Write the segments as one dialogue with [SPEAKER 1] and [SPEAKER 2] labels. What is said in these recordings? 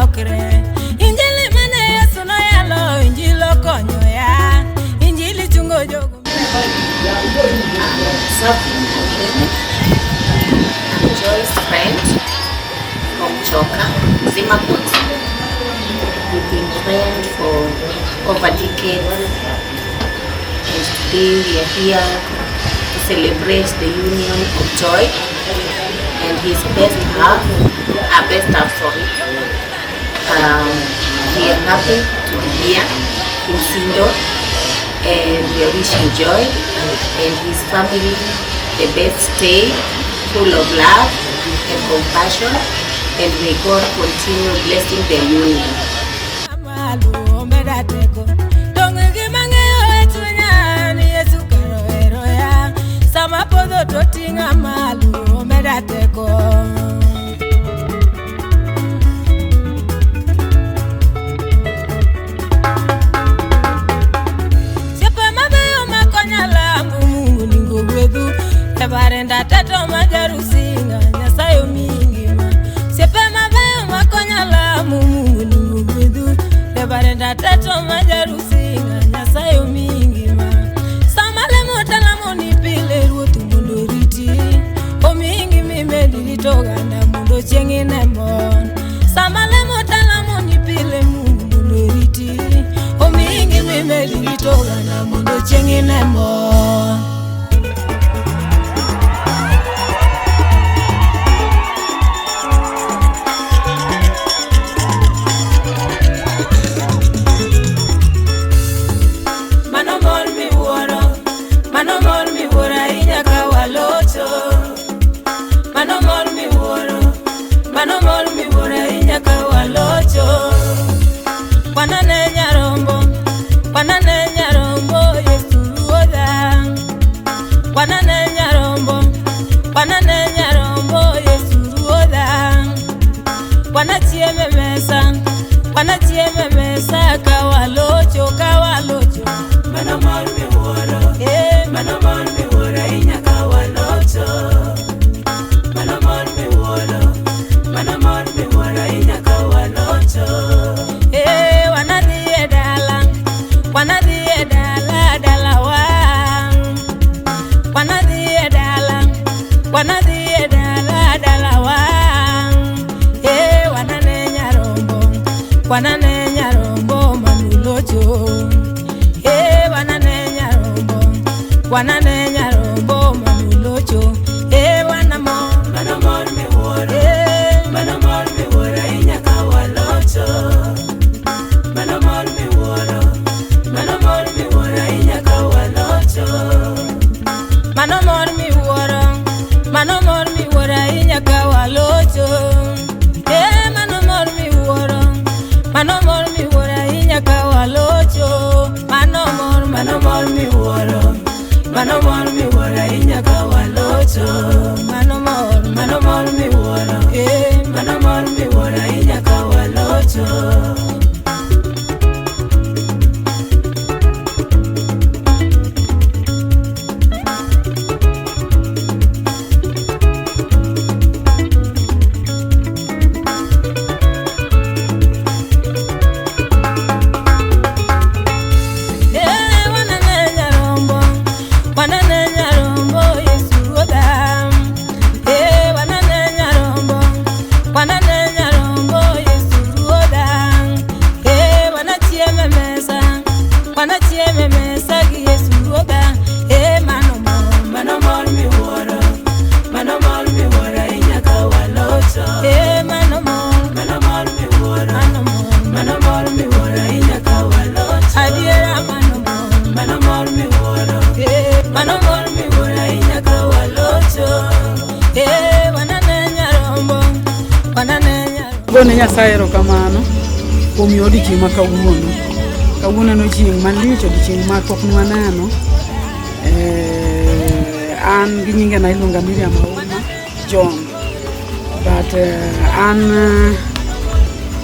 [SPEAKER 1] walokre. Injili mane Yesu no yalo, injili konyo ya, injili chungo jogo.
[SPEAKER 2] I'm Joy's friend from Choka, Zimakot. We've been friends for over decades, and today we are here to celebrate the union of Joy and his best half. We are happy to be here in Sindo, and we are wishing Joy and his family the best stay, full of love and compassion, and may God continue blessing their union.
[SPEAKER 1] Barenda tato majarusinga nyasayo mingima sepe mabeyo makonyala Mungu ni mugwedu barenda tato majarusinga nyasayo mingima samale motala moni pile ruotu mundo riti o mingi mimedi toganda mundo chengine mon samale motala moni pile mundo riti o mingi mimedi toganda mundo chengine mon. Wanane nyarombo manulocho wanane nyarombo manulocho wanamor me wora inyaka walocho manamor me wora inyaka walocho manamor me wora inyaka walocho manomor mi wora inyaka walocho manomor mi wora inyaka walocho manomor mi wora inyaka walocho.
[SPEAKER 3] Gone Nyasaye erokamano kuom yodi chieng' ma kawuono no chieng' malich chieng' ma pok nwaneno. An gi nyinga na iluonga Miriam Auma John, but an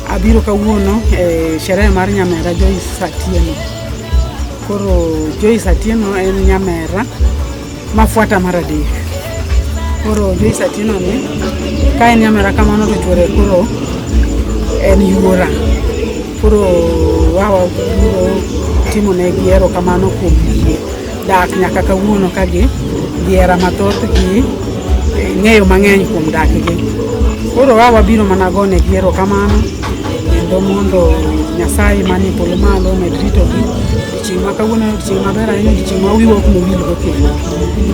[SPEAKER 3] abiro kawuono sherehe mar nyamera Joyce Atieno. Koro Joyce Atieno en nyamera mafuata mar adek. Koro Joyce Atieno ni ka en nyamera kamano to chwore koro en yuora. Koro wawa timo ne giero kamano kuom dak nyaka kawuono ka giera mathoth gi ng'eyo mang'eny kuom dak gi. Koro wawa biro mana gone giero kamano kendo mondo Nyasaye mani polo malo med rito gi chieng' ma kawuono chieng' maber ahinya chieng' ma wiwa ok nowil go kendo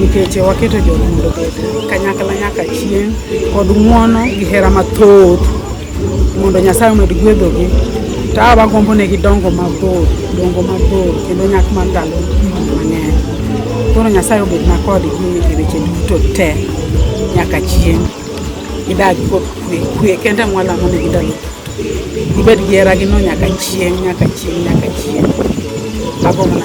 [SPEAKER 3] nikech waketo jogo mondo obed kanyakla nyaka chieng' kod ng'uono gi hera mathoth mondo Nyasaye med gwedho gi. Ta wagombo ne gidongo mabor kendo nyak mar ndalo mang'eny. Koro Nyasaye obed makodgi e weche duto te nyaka chieng' gidag kod kwe kendo mwalamo ne gidalo gibed gi hera gi no nyaka chieng'. Ago mana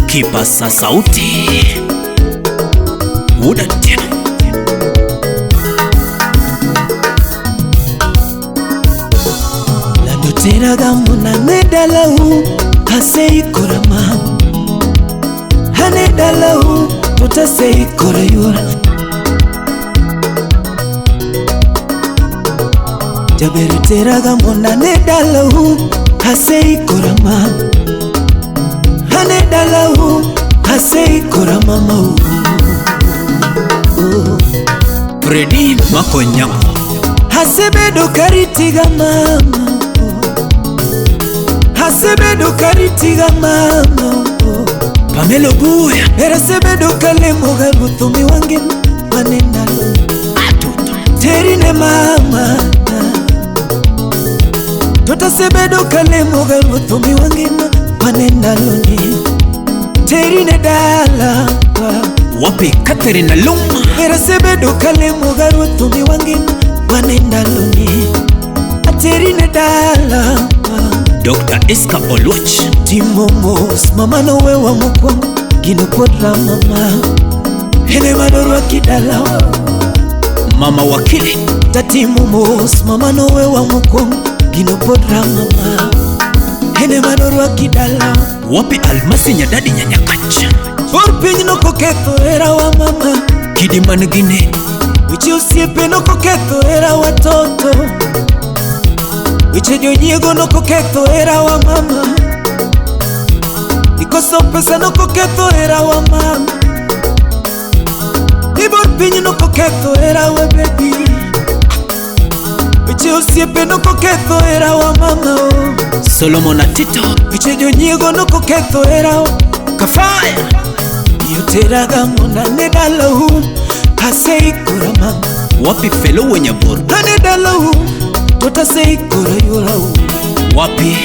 [SPEAKER 4] Kipasa sauti muda tena lando tena gamuna nedalau hasei korama hane dalau tutasei korayura jabere tena gamuna nedalau hasei korama hane dalau hasei korama mau Freddy Makonyamo hasebedo karitiga mama hasebedo karitiga mama Pamelo Buya era sebedo kalemo garutumi wange manendalo terine mama tota sebedo kalemo garutumi wange manendalo ni terine dala wapi Catherine Luma era sebedo kalemo garutumi wange manendalo ni terine dala Dr. Eska Oluoch Timomos mama no wewa mokwangu gino podra mama hene madorwa kidala mama wakili Tatimomos mama no wewa mokwangu gino podra mama hene madorwa kidala wapi Almasi Nyadadi Nyanyakacha Orpinyi no koketho era wa mama Kidiman Gine Wichi usiepe no koketho era wa toto Wiche jonyego no koketho era wa mama Ikoso pesa no koketho era wa mama Ibor pinyi no koketho era wa baby Wiche usiepe no koketho era wa mama oh. Solomon Atito Wiche jonyego no koketho era wa Kafaya Yoteraga mona nedalau Hasei kurama wapi Felo Wenyabor Hanedalau Tota sei korayura wapi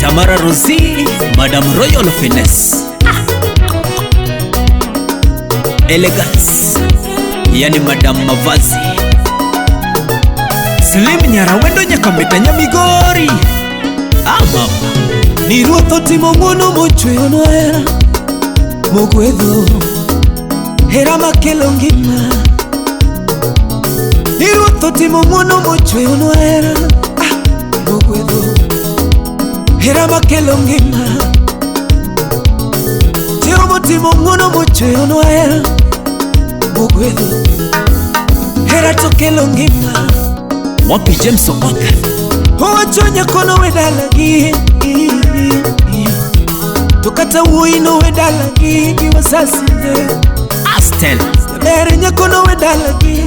[SPEAKER 4] Tamara Rosie Madam Royal Finesse Elegance yani Madam Mavazi Slim Nyara wendo nyakameta nyamigori mama ni ruotho timo ngono mochwe ono era mogwedho hera makelo ngima ni ruotho timo ngono mochwe ono era mogwedho hera makelo ngima Jehova timo ngono mochwe ono era mogwedho hera tokelo ngima wapi James Okwaka Owachonya kono wedalagi Tokata uino wedalagi Wasasinde Astel Erenya kono wedalagi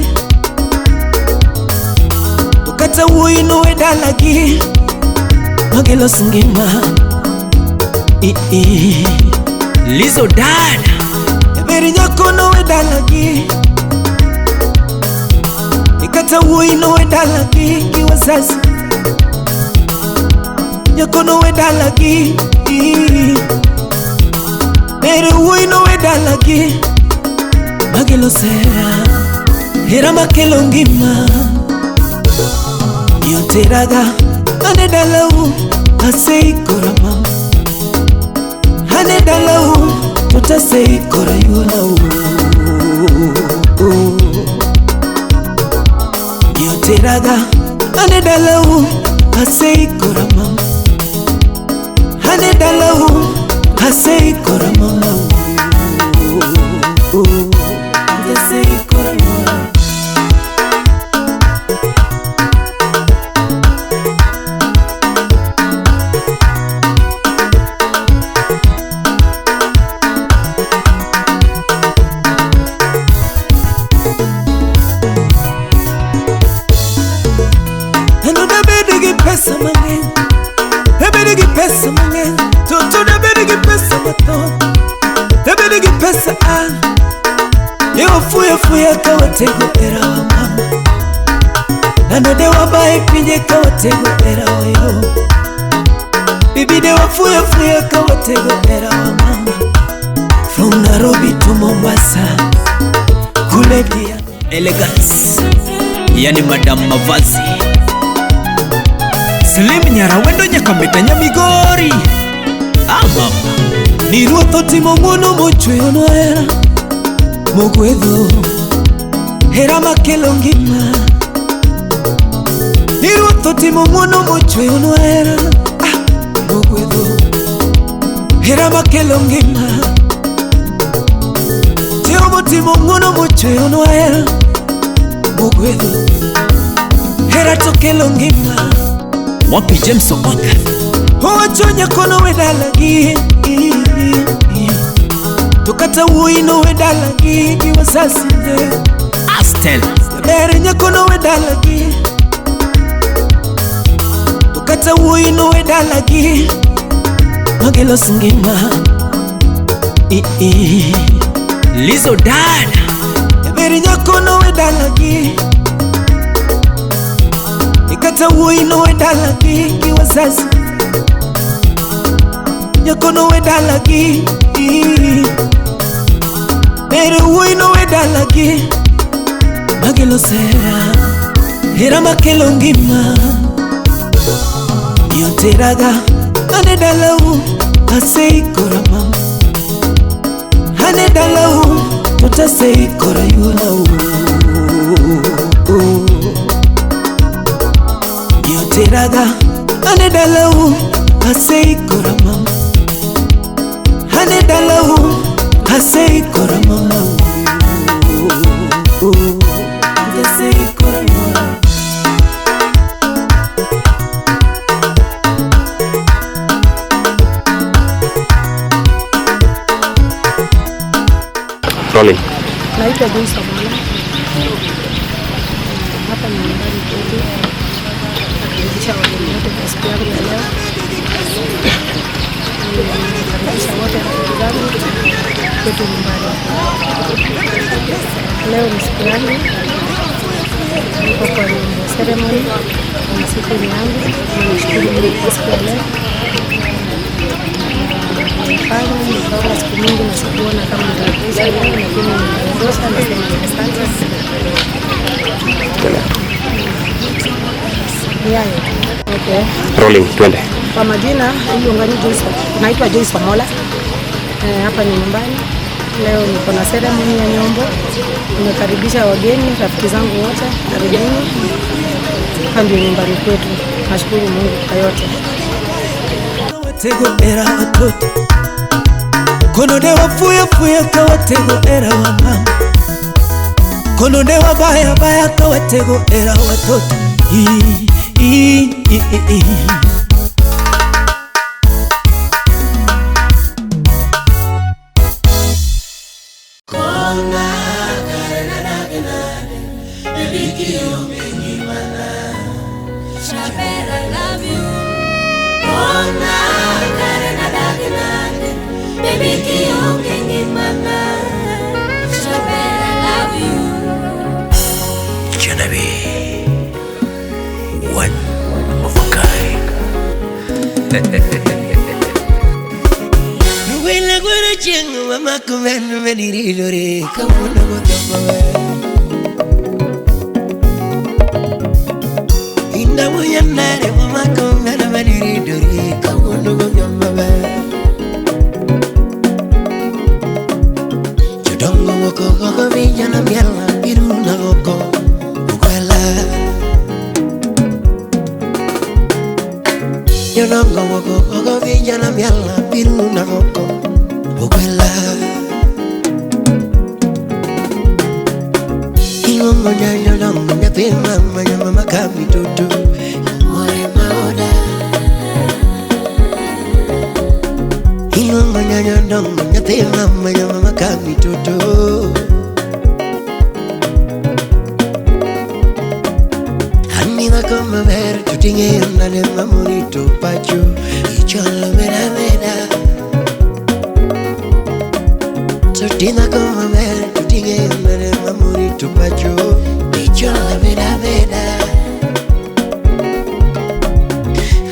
[SPEAKER 4] Tokata uino wedalagi Magelo singima Lizo dada Erenya kono wedalagi Tokata uino wedalagi Wasasinde Nyakono wedalagi Mere uino wedalagi Magelo sera Hera makelo ngima Yoteraga Hanedalau Hasei korama Hanedalau Tota sei korayura Yoteraga ane dalau asei koramam. Ane dalau asei koramam. Asei koramam. Pesa mangen, ebedigi pesa mangen, toto ebedigi pesa mato, ebedigi pesa a. Yo fuya kawatego era wa mama, nano de wabaye pinje kawatego era wa yo. Bibi de wa fuya kawatego era wa mama. From Nairobi to Mombasa, kule dia elegance, yani Madam Mavazi. Slim nyara wendo nyakameta nyamigori. Mama ni ruotho timo ngono mochwe ono era mogwedho hera makelo ngima. Ni ruotho timo ngono mochwe ono era mogwedho hera makelo ngima. Jehova timo ngono mochwe ono era mogwedho hera tokelo ngima. Wapi James Okwaka Owachonya kono wedalagi Tukata uino wedalagi Wasasinde Astel Berenya kono wedalagi Tukata uino wedalagi Magelo singima Lizo dada Berenya kono wedalagi Kata uino wedalagi kiwazazi Nyakono wedalagi Mere uino wedalagi Magelo sera Hera makelo ngima Yoteraga ane dalau asei koramam. Ane dalau tota sei korayuna. Yoteraga ane dalau asei koramam. Ane dalau asei koramam. Asei koramam.
[SPEAKER 5] Rolling.
[SPEAKER 6] Naitwa Joyce Mola. Hapa ni nyumbani kwetu. Nakaribisha wageni wote kwa siku yangu ya leo. Nakaribisha wote rafiki zangu kwetu nyumbani. Leo ni siku yangu. Niko kwa ceremony. Ni siku yangu. Nashukuru Mungu kwa siku ya leo. Nikaona siku mingi na sikuona kama nitakuisha leo, lakini nimeondosha na sema asante. Okay.
[SPEAKER 5] Rolling, twende.
[SPEAKER 6] Kwa majina hiyo ngani Joyce. Naitwa Joyce Mola. Hapa ni nyumbani. Leo niko na ceremony ya nyombo. Nimekaribisha wageni, rafiki zangu wote. Karibuni. Hapa ndio nyumbani kwetu. Nashukuru Mungu kwa yote.
[SPEAKER 4] Tego era watoto kono de wafuya fuya kawatego era wa mama, kono de wabaya baya kawatego era watoto mama kumenu menirire kamuna motamba inda moyanare mama kumenu menirire kamuna motamba jodongo moko koko vijana miala iruna moko ukwala
[SPEAKER 5] Yo no go vinja na miala piru na moko Okwela Ilongo nyanyo longo nyapi mama ya mama kami tutu More maoda Ilongo nyanyo longo nyapi mama ya mama kami tutu Anina como ver tu tinge una de mamurito pacho y chola mera mera Sortina como ver tu tinge una de mamurito pacho y chola mera mera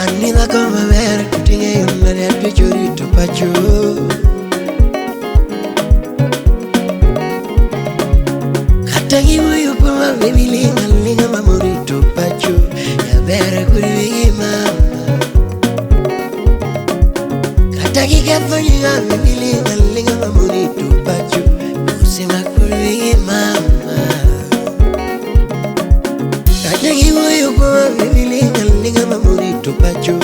[SPEAKER 5] Anina como ver tu tinge una de pechorito pacho Katagi muyu kuma baby linga linga mamurito pacho ya bere kuri mama Katagi kafanyiga baby linga linga mamurito pacho usema kuri mama Katagi muyu kuma baby linga linga mamurito pacho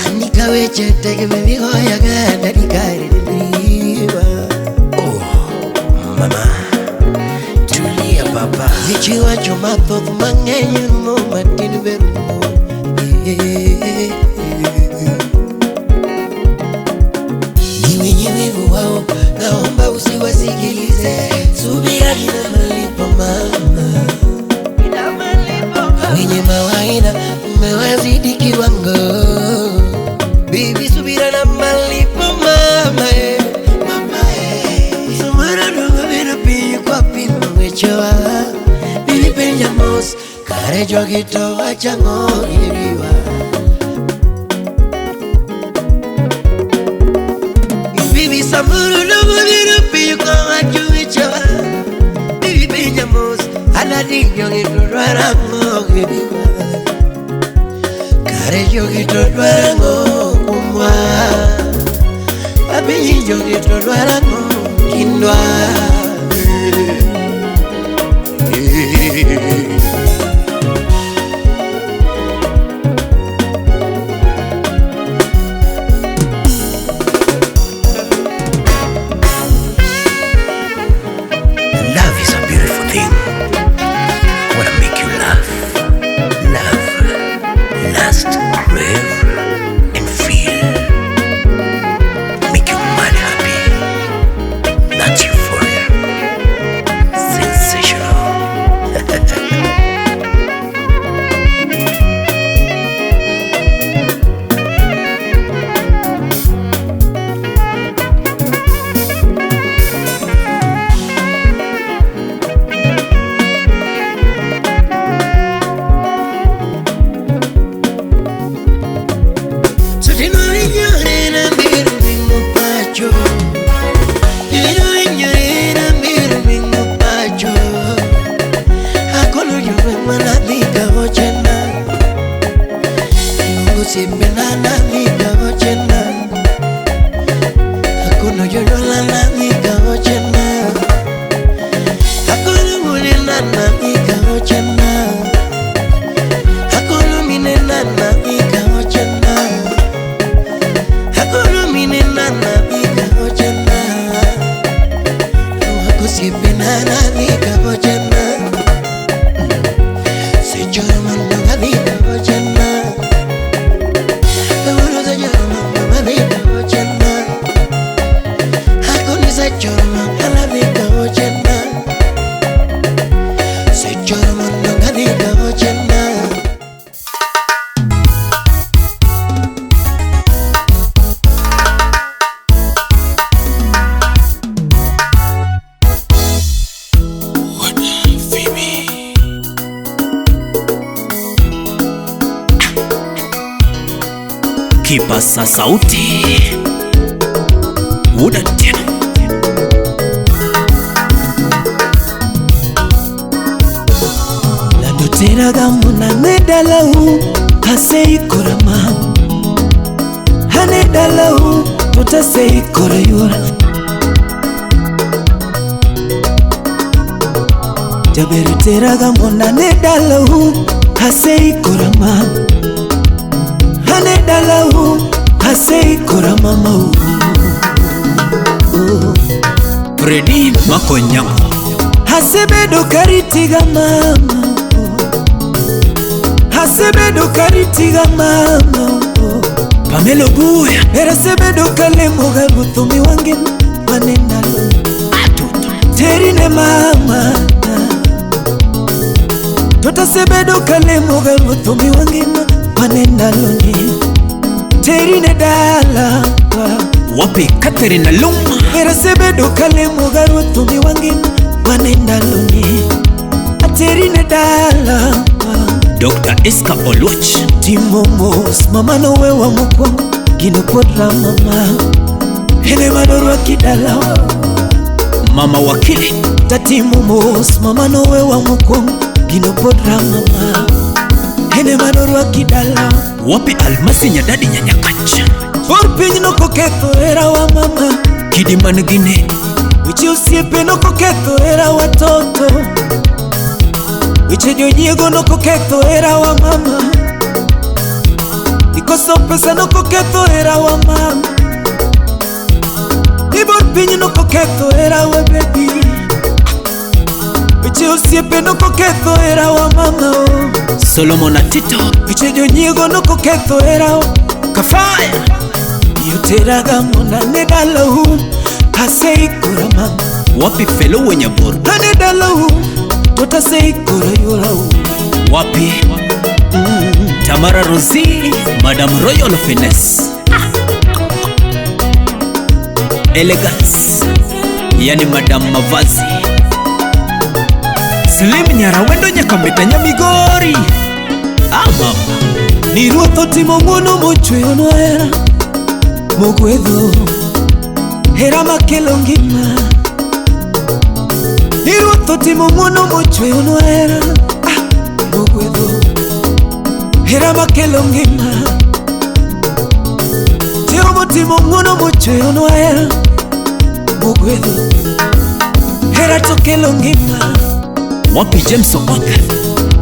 [SPEAKER 5] Anika weche tege baby hoya gada dikari Mama, Julia Papa Ichiwa chomato mangenyu mo matinu berumo Niwe wao naomba usiwasikilize Subira ina malipo mama Wenye mawaida mmewazidi kiwango Bibi subira na malipo mama Choa Bibi penjamos Kare jogito wachango iriwa Bibi samuru Nugu viru piyu kwa wachungi choa Bibi penjamos Aladi jogito dwarango iriwa Kare jogito dwarango kumwa Abiji jogito dwarango kindwa
[SPEAKER 4] Love is a beautiful thing. I wanna make you laugh, love, lust, crave, and feel. Make you mad happy. That's euphoria. Sensational. Kipasa sauti muda tena
[SPEAKER 5] Lando tena gamuna nedalau Hasei korama Hane dalau Tutasei korayura
[SPEAKER 4] Jabere teraga monane dalahu hasei korama hane dalahu hasei korama mau
[SPEAKER 7] Freddy Makonyama
[SPEAKER 4] hasebedo karitiga mama hasebedo karitiga mama
[SPEAKER 7] Pamelo Buya
[SPEAKER 4] era sebedo kalemo garutumi wange manendalo terine mama Tota sebedo kalemo garutumi wange manendalo terine dala
[SPEAKER 7] Wapi Catherine na Luma
[SPEAKER 4] era sebedo kalemo garutumi wange manendalo terine dala
[SPEAKER 7] Dr. Iska Oluch
[SPEAKER 4] Timomos mama no we wa mokwangu gino podra mama hene madorwa kidala
[SPEAKER 7] Mama Wakili
[SPEAKER 4] Tatimomos mama no we wa mokwangu gino podra mama hene madorwa kidala
[SPEAKER 7] Wapi Almasi Nyadadi Nyanyakacha
[SPEAKER 4] Porpinyi no koketho era wa mama
[SPEAKER 7] Kidiman Gine
[SPEAKER 4] Wichi usiepe no koketho era watoto Wiche jonyego no koketho era wa mama Ikoso pesa no koketho era wa mama Ibor pinyi no koketho era wa baby Wiche usiepe no koketho era wa mama oh.
[SPEAKER 7] Solomon Atito
[SPEAKER 4] Wiche jonyego no koketho era wa
[SPEAKER 7] Kafaya
[SPEAKER 4] Yuteraga mona nedalahu Hasei kura mama
[SPEAKER 7] Wapi Felo Wenyabor
[SPEAKER 4] Hanedalahu Tota sei kura yurahu
[SPEAKER 7] Wapi Tamara Rosie Madam Royal Finesse Elegance Yani Madam Mavazi Slim Nyarawendo Nyakameta Nyamigori Mama
[SPEAKER 4] Ni ruotho timo mwono mochweyo no era Mogwedho Hera makelo ngima Ni ruotho timo mwono mochweyo no era Mogwedho Hera makelo ngima Jehova timo mwono mochweyo no era Mogwedho Hera tokelo ngima
[SPEAKER 7] Wapi James Okwaka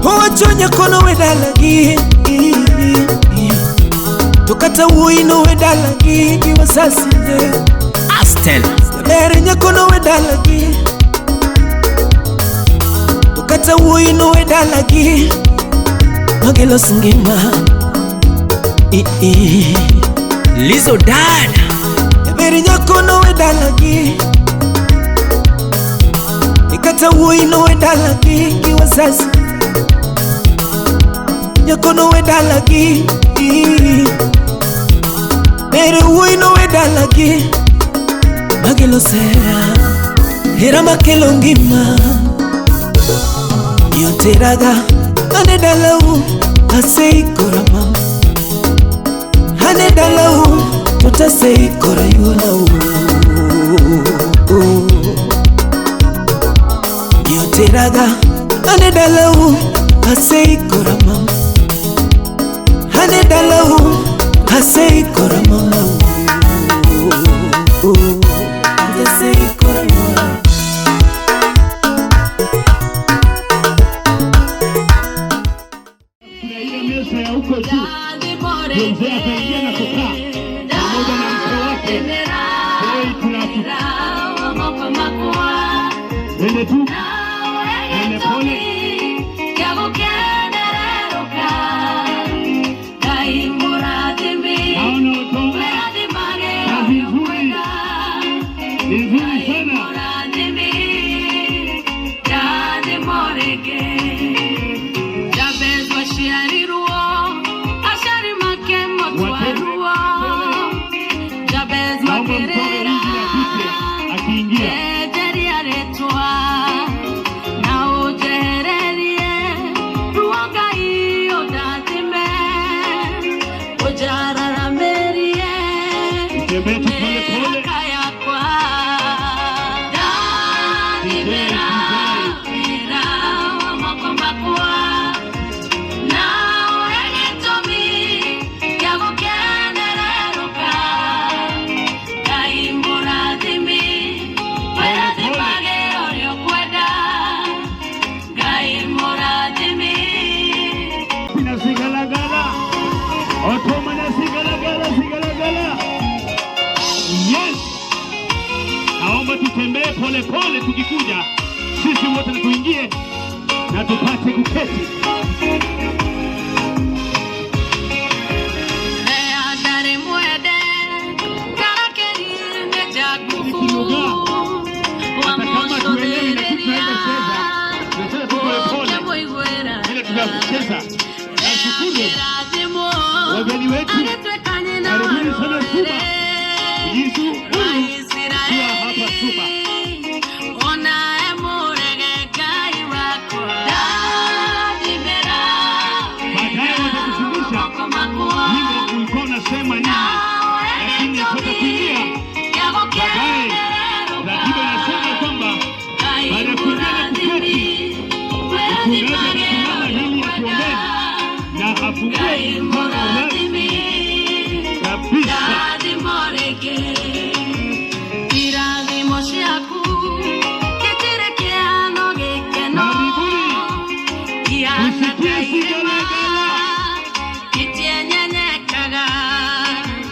[SPEAKER 4] Owachonya kono wedalagi Tokata uino wedalagi Wasasinde
[SPEAKER 7] Astel
[SPEAKER 4] Mere nyakono wedalagi Tokata uino wedalagi Magelo singima
[SPEAKER 7] Lizo Dada
[SPEAKER 4] Mere nyakono wedalagi Ikata uino wedalagi Wasasi Nyakono wedalagi Mere uino wedalagi Magelo sera Hera makelo ngima Yoteraga Hanedalahu Hasei kora mama Hanedalahu Tota sei kora yulahu Yoteraga Hanedalahu Hasei kora mama Hanedalahu Hasei kora mama Hasei kora mama
[SPEAKER 8] Ile meza ya huko juu mzee akaingia na kukaa pamoja na mke wake. Hoi tunafika ende tu ende pole naomba tutembee pole pole tukikuja sisi wote na tuingie na tupate kuketi. Wageni wetu, karibuni sana Suba. Yesu huyu kwa hapa Suba. Baadaye watakushirikisha hivyo ulikuwa unasema nini, lakini nataka kuingia baadaye. Ratiba inasema kwamba baada ya kuingia na kuketi mchungaji atasimama hili atuombee na afungue mkono rasmi kabisa.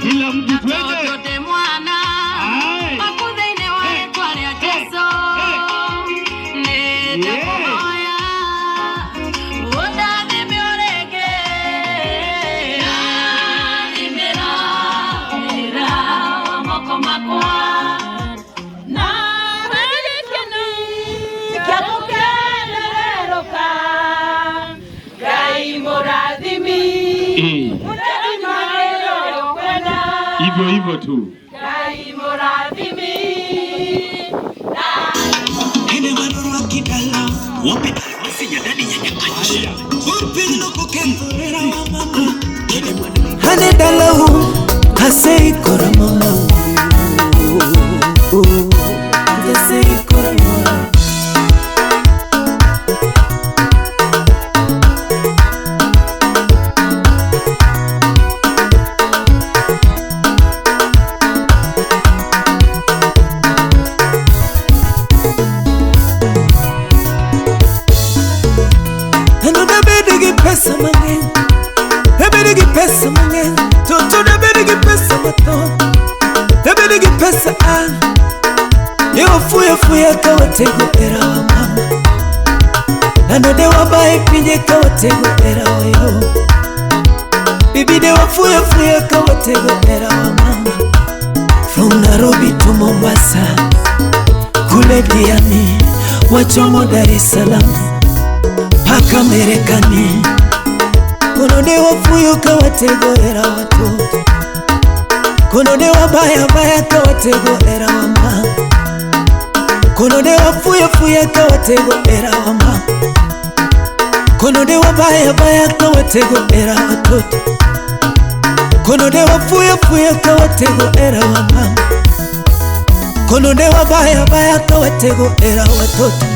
[SPEAKER 8] Kila mtu twende. Hivyo hivyo tu.
[SPEAKER 4] Hane dalahu hasei kora mama hasei kora mama pesa mang'eny, ebedi gi pesa mang'eny, toto ebedi gi pesa mathoth, ebedi gi pesa yo fuya fuya ka watego era wa mama, nando de wabaye pinye ka watego era wa yo, bibi de wafuya fuya ka watego era wa mama, from Nairobi to Mombasa, kule Diani, wachomo Dar es Salaam, paka Marekani. Kono de wafuyo ka watego era watoto, kono de wabaya baya ka watego era wa mama, kono de wafuya fuya ka watego era wa mama, kono de wabaya baya ka watego era watoto, kono de wafuya fuya ka watego era wa mama, kono de wabaya baya ka watego era watoto.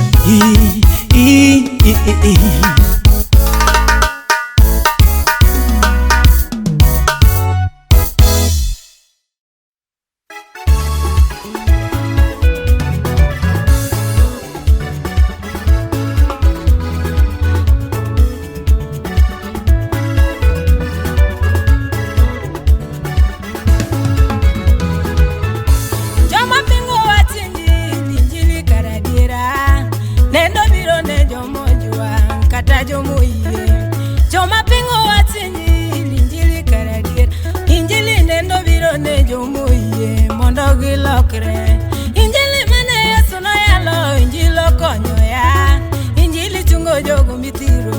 [SPEAKER 1] Injili mane Yesu no yalo, injilo konyo ya, injili chungo jogo mitiro,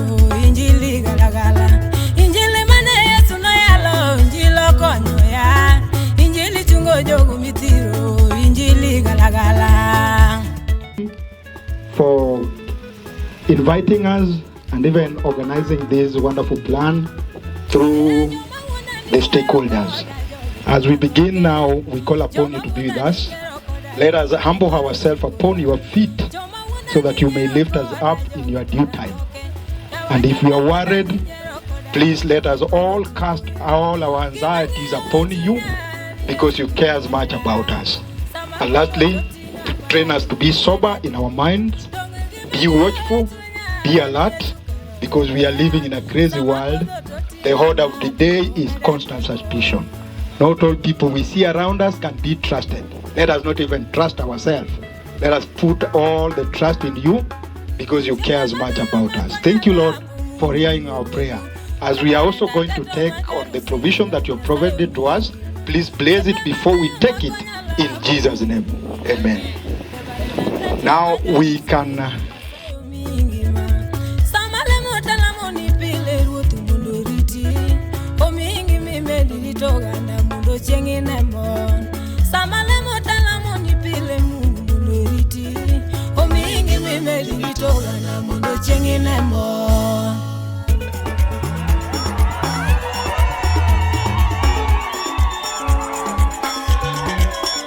[SPEAKER 1] injili galagala. Injili mane Yesu no yalo, injilo konyo ya, injili chungo jogo mitiro, injili galagala.
[SPEAKER 9] For inviting us and even organizing this wonderful plan through the stakeholders. As we begin now, we call upon you to be with us. Let us humble ourselves upon your feet so that you may lift us up in your due time. And if we are worried, please let us all cast all our anxieties upon you because you care as much about us. And lastly, to train us to be sober in our minds, be watchful, be alert, because we are living in a crazy world. The order of the day is constant suspicion. Not all people we see around us can be trusted. let us not even trust ourselves. Let us put all the trust in you because you care as much about us. Thank you, Lord, for hearing our prayer. As we are also going to take on the provision that you have provided to us, please bless it before we take it in Jesus' name. Amen. Now we can...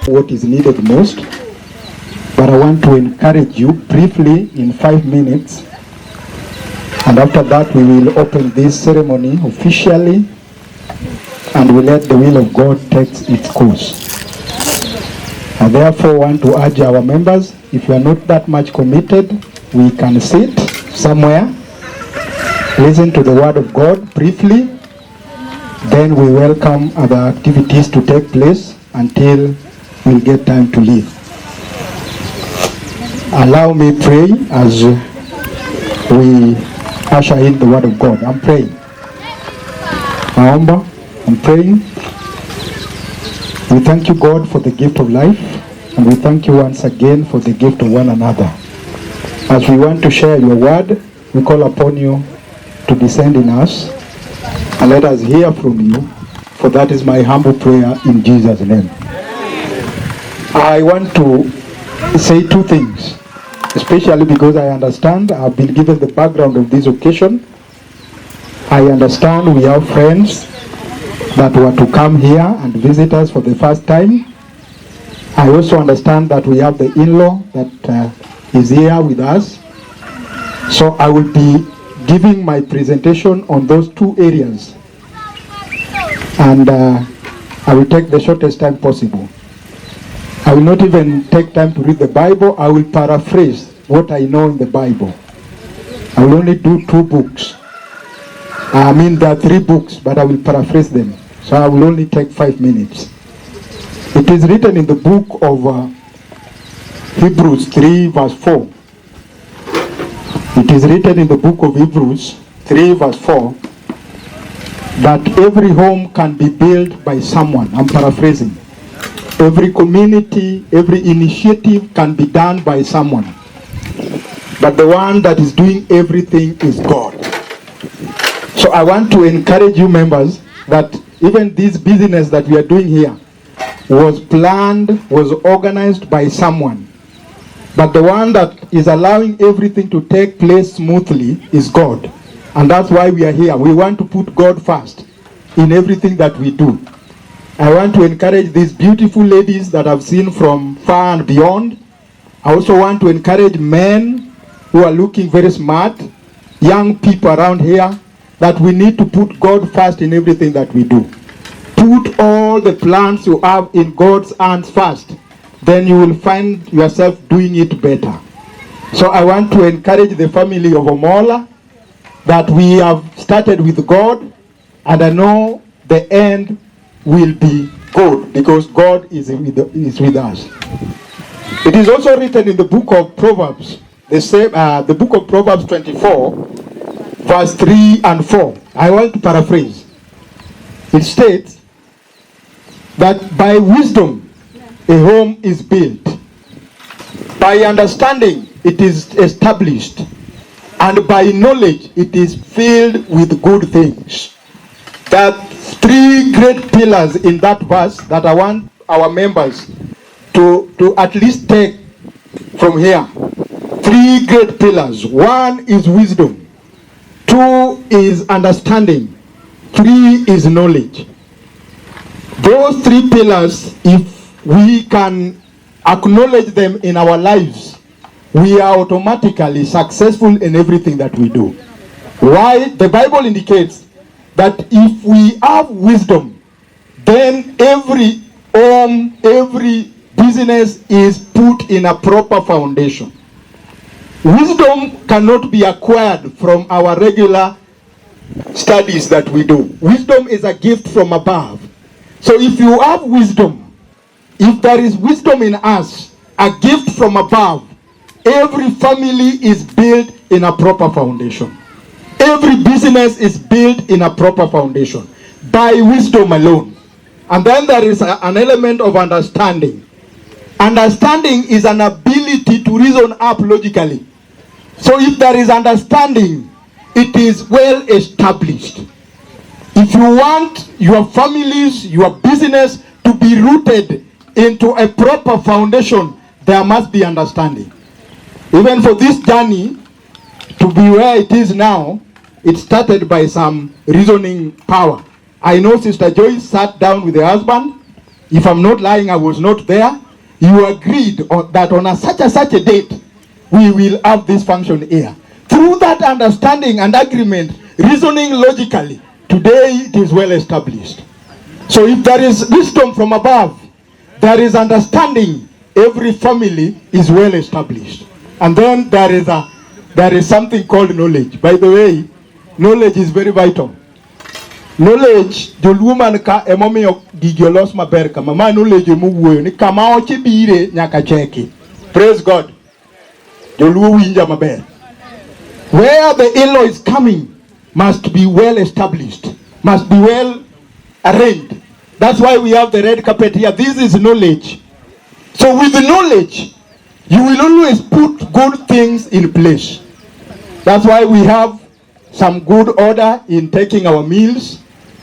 [SPEAKER 9] what is needed most, but I want to encourage you briefly in 5 minutes, and after that we will open this ceremony officially and we let the will of God take its course. I therefore want to urge our members, if you are not that much committed, we can sit somewhere, listen to the word of God briefly, then we welcome other activities to take place until we'll get time to leave. Allow me pray as we usher in the word of God. I'm praying. Maomba, I'm praying. We thank you, God, for the gift of life, and we thank you once again for the gift of one another. As we want to share your word, we call upon you to descend in us, and let us hear from you, for that is my humble prayer in Jesus' name. I want to say 2 things, especially because I understand I've been given the background of this occasion. I understand we have friends that were to come here and visit us for the first time. I also understand that we have the in-law that is here with us. So I will be giving my presentation on those 2 areas. And I will take the shortest time possible. I will not even take time to read the Bible. I will paraphrase what I know in the Bible. I will only do 2 books. I mean, there are 3 books, but I will paraphrase them. So I will only take 5 minutes. It is written in the book of Hebrews 3 verse 4. It is written in the book of Hebrews 3 verse 4 that every home can be built by someone. I'm paraphrasing. Every community, every initiative can be done by someone. But the one that is doing everything is God. So I want to encourage you members that even this business that we are doing here was planned, was organized by someone. But the one that is allowing everything to take place smoothly is God. And that's why we are here. We want to put God first in everything that we do. I want to encourage these beautiful ladies that I've seen from far and beyond. I also want to encourage men who are looking very smart, young people around here, that we need to put God first in everything that we do. Put all the plans you have in God's hands first. Then you will find yourself doing it better. So I want to encourage the family of Omola that we have started with God, and I know the end will be good because God is with us. It is also written in the book of Proverbs, the book of Proverbs 24, verse 3 and 4. I want to paraphrase. It states that by wisdom a home is built, by understanding it is established, and by knowledge it is filled with good things. There are 3 great pillars in that verse that I want our members to at least take from here. 3 great pillars. 1 is wisdom. 2 is understanding. 3 is knowledge. Those 3 pillars, if we can acknowledge them in our lives, we are automatically successful in everything that we do. Why? The Bible indicates that if we have wisdom, then every home, every business is put in a proper foundation. Wisdom cannot be acquired from our regular studies that we do. Wisdom is a gift from above. So if you have wisdom, if there is wisdom in us, a gift from above, every family is built in a proper foundation. Every business is built in a proper foundation by wisdom alone. And then there is an element of understanding. Understanding is an ability to reason up logically. So if there is understanding, it is well established. If you want your families, your business to be rooted into a proper foundation, there must be understanding. Even for this journey to be where it is now, it started by some reasoning power. I know Sister Joyce sat down with her husband. If I'm not lying, I was not there. You agreed that on such a date, we will have this function here. Through that understanding and agreement, reasoning logically, today it is well established. So if there is wisdom from above, there is understanding, every family is well established. And then there is something called knowledge. By the way, knowledge is very vital. Knowledge, joluman ka emomiyo gigiolos maber kama ma knowledge muwuoyo ni kama oche bire nyaka cheki. Praise God. Joluo winja maber. Where the in-law is coming must be well established, must be well arranged. That's why we have the red carpet here. This is knowledge. So with the knowledge, you will always put good things in place. That's why we have some good order in taking our meals.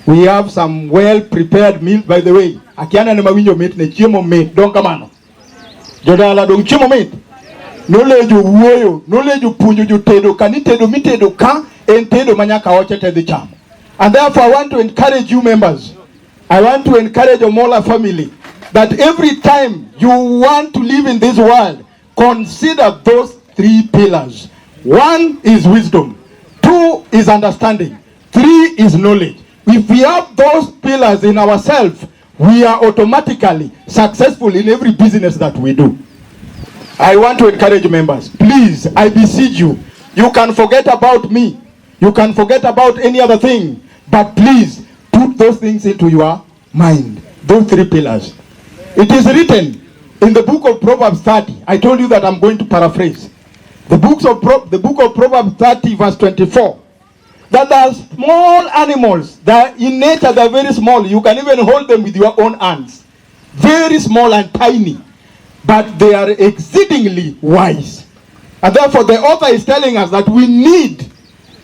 [SPEAKER 9] We have some well-prepared meals. By the way, akiana na mawinjo meat ne chiemo meat don kamano. Jodala don chiemo meat. Knowledge wuoyo, knowledge punjo jo tedo kanitedo mitedo ka en tedo manyaka oche tedhi cham. And therefore I want to encourage you members. I want to encourage Omola family that every time you want to live in this world, consider those three pillars. 1 is wisdom. 2 is understanding. 3 is knowledge. If we have those pillars in ourselves, we are automatically successful in every business that we do. I want to encourage members, please, I beseech you, you can forget about me, you can forget about any other thing, but please put those things into your mind, those 3 pillars. It is written in the book of Proverbs 30. I told you that I'm going to paraphrase. The book of Proverbs 30 verse 24. That there are small animals that in nature they're very small. You can even hold them with your own hands. Very small and tiny. But they are exceedingly wise. And therefore the author is telling us that we need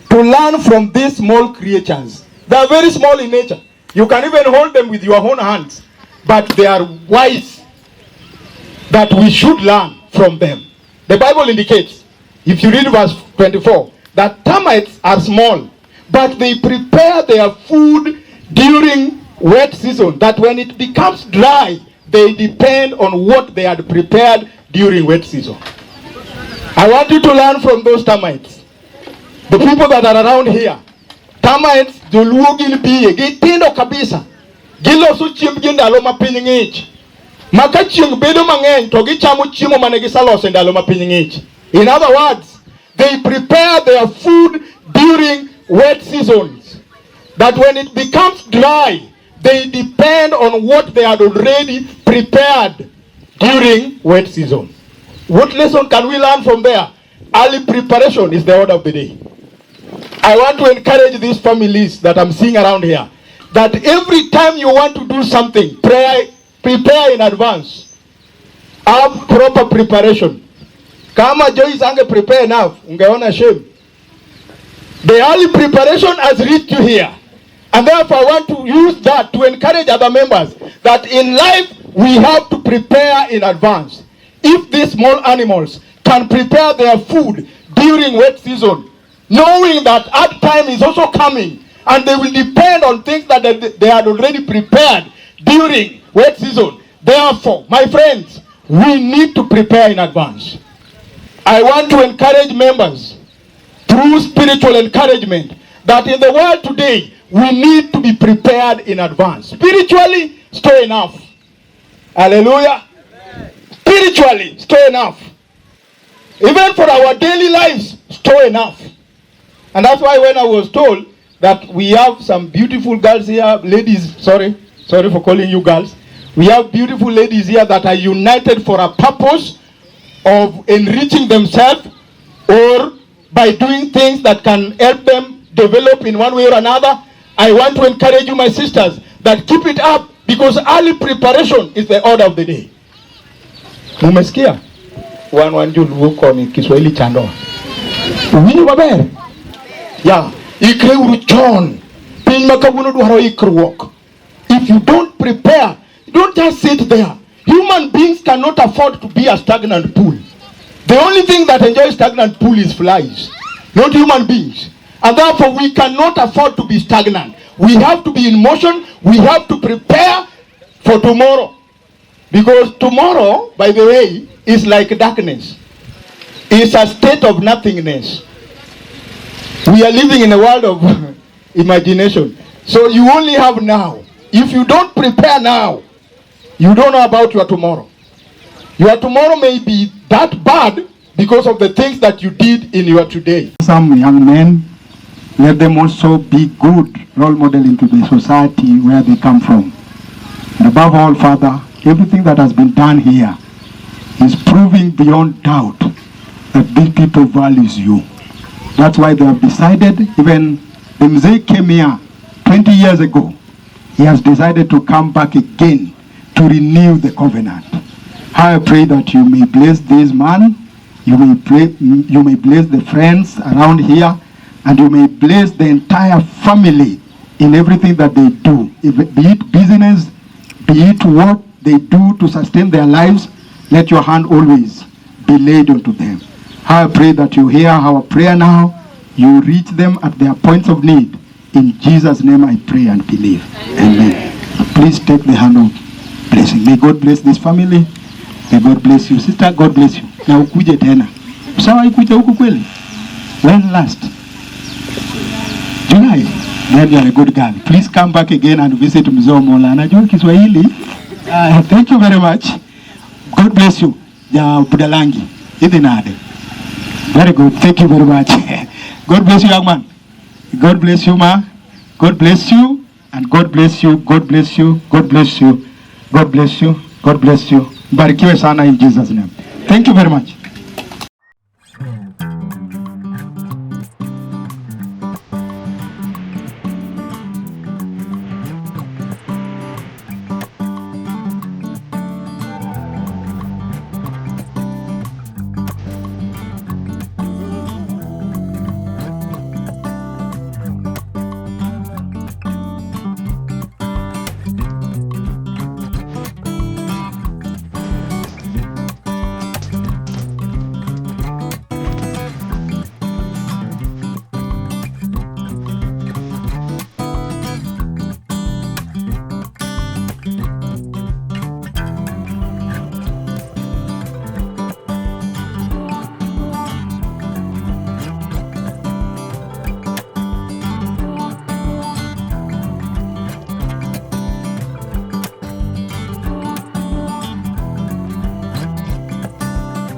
[SPEAKER 9] to learn from these small creatures. They are very small in nature. You can even hold them with your own hands. But they are wise. That we should learn from them. The Bible indicates, if you read verse 24, that termites are small, but they prepare their food during wet season, that when it becomes dry, they depend on what they had prepared during wet season. I want you to learn from those termites. The people that are around here, termites, joluo gin piye, gitindo kabisa. Giloso chiemb gi ndalo ma piny ng'ich. Maka chieng' bedo mang'eny to gichamo chiemo mane gisaloso ndalo ma piny ng'ich. In other words, they prepare their food during wet seasons. That when it becomes dry, they depend on what they had already prepared during wet season. What lesson can we learn from there? Early preparation is the order of the day. I want to encourage these families that I'm seeing around here, that every time you want to do something, prepare in advance. Have proper preparation. Kama Joyce ange prepare enough, ungeona shame. The early preparation has reached you here. And therefore I want to use that to encourage other members that in life we have to prepare in advance. If these small animals can prepare their food during wet season, knowing that hard time is also coming, and they will depend on things that they had already prepared during wet season. Therefore, my friends, we need to prepare in advance. I want to encourage members through spiritual encouragement that in the world today, we need to be prepared in advance. Spiritually, store enough. Hallelujah. Spiritually, store enough. Even for our daily lives, store enough. And that's why when I was told that we have some beautiful girls here, ladies, sorry for calling you girls. We have beautiful ladies here that are united for a purpose of enriching themselves or by doing things that can help them develop in one way or another. I want to encourage you, my sisters, that keep it up, because early preparation is the order of the day. Mumesikia? Wanjuluko ni Kiswahili cha ndoa. Winyo maber? Yeah. Ikre uru chon. Piny makabuno duharo ikruok. If you don't prepare, don't just sit there. Human beings cannot afford to be a stagnant pool. The only thing that enjoys stagnant pool is flies, not human beings. And therefore we cannot afford to be stagnant. We have to be in motion. We have to prepare for tomorrow. Because tomorrow, by the way, is like darkness. It's a state of nothingness. We are living in a world of imagination. So you only have now. If you don't prepare now, you don't know about your tomorrow. Your tomorrow may be that bad because of the things that you did in your today.
[SPEAKER 10] Some young men, let them also be good role model into the society where they come from. And above all, Father, everything that has been done here is proving beyond doubt that these people values you. That's why they have decided, even the Mzee came here 20 years ago. He has decided to come back again to renew the covenant. I pray that you may bless this man, you may bless the friends around here, and you may bless the entire family in everything that they do, be it business, be it what they do to sustain their lives. Let your hand always be laid onto them. I pray that you hear our prayer now, you reach them at their points of need. In Jesus' name I pray and believe. Amen. Please take the hand of blessing. May God bless this family. May God bless you. Sister, God bless you. Na ukuje tena. Sawa ikuja huku kweli? When last? July. Then you are a good girl. Please come back again and visit Mzee Mola. Anajua Kiswahili. Thank you very much. God bless you. Ya Budalangi. Idinade. Very good. Thank you very much. God bless you, young man. God bless you, ma. God bless you. And God bless you. God bless you. God bless you. God bless you. God bless you. Barikiwe sana in Jesus' name. Thank you very much.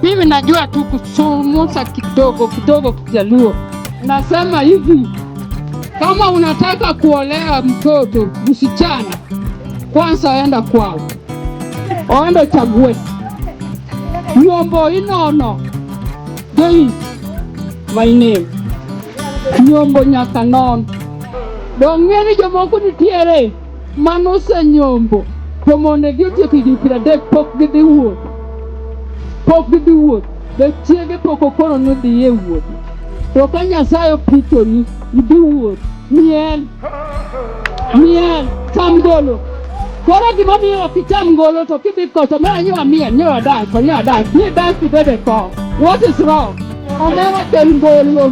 [SPEAKER 11] Mimi najua tu kusumusa kidogo Kijaluo. Nasema hivi, kama unataka kuolea mtoto msichana, kwanza enda kwao. Oenda chague. Nyombo inono. This my name. Nyombo nyaka non. Dongeni jomoko nitiere manose nyombo. Komone gyote kidipira dek pok gidhi wuoth. Pok gidhi wuoth. Dek chiege pok okono nodhi e wuoth. To ka Nyasaye pitoni, idhi wuoth. Miel. Cham golo. Koro gima miyo kicham golo to kidhi kocha mara nyiwa miel, nyiwa dak. Ni dak kibede ko. What is wrong? Omewa kel golo.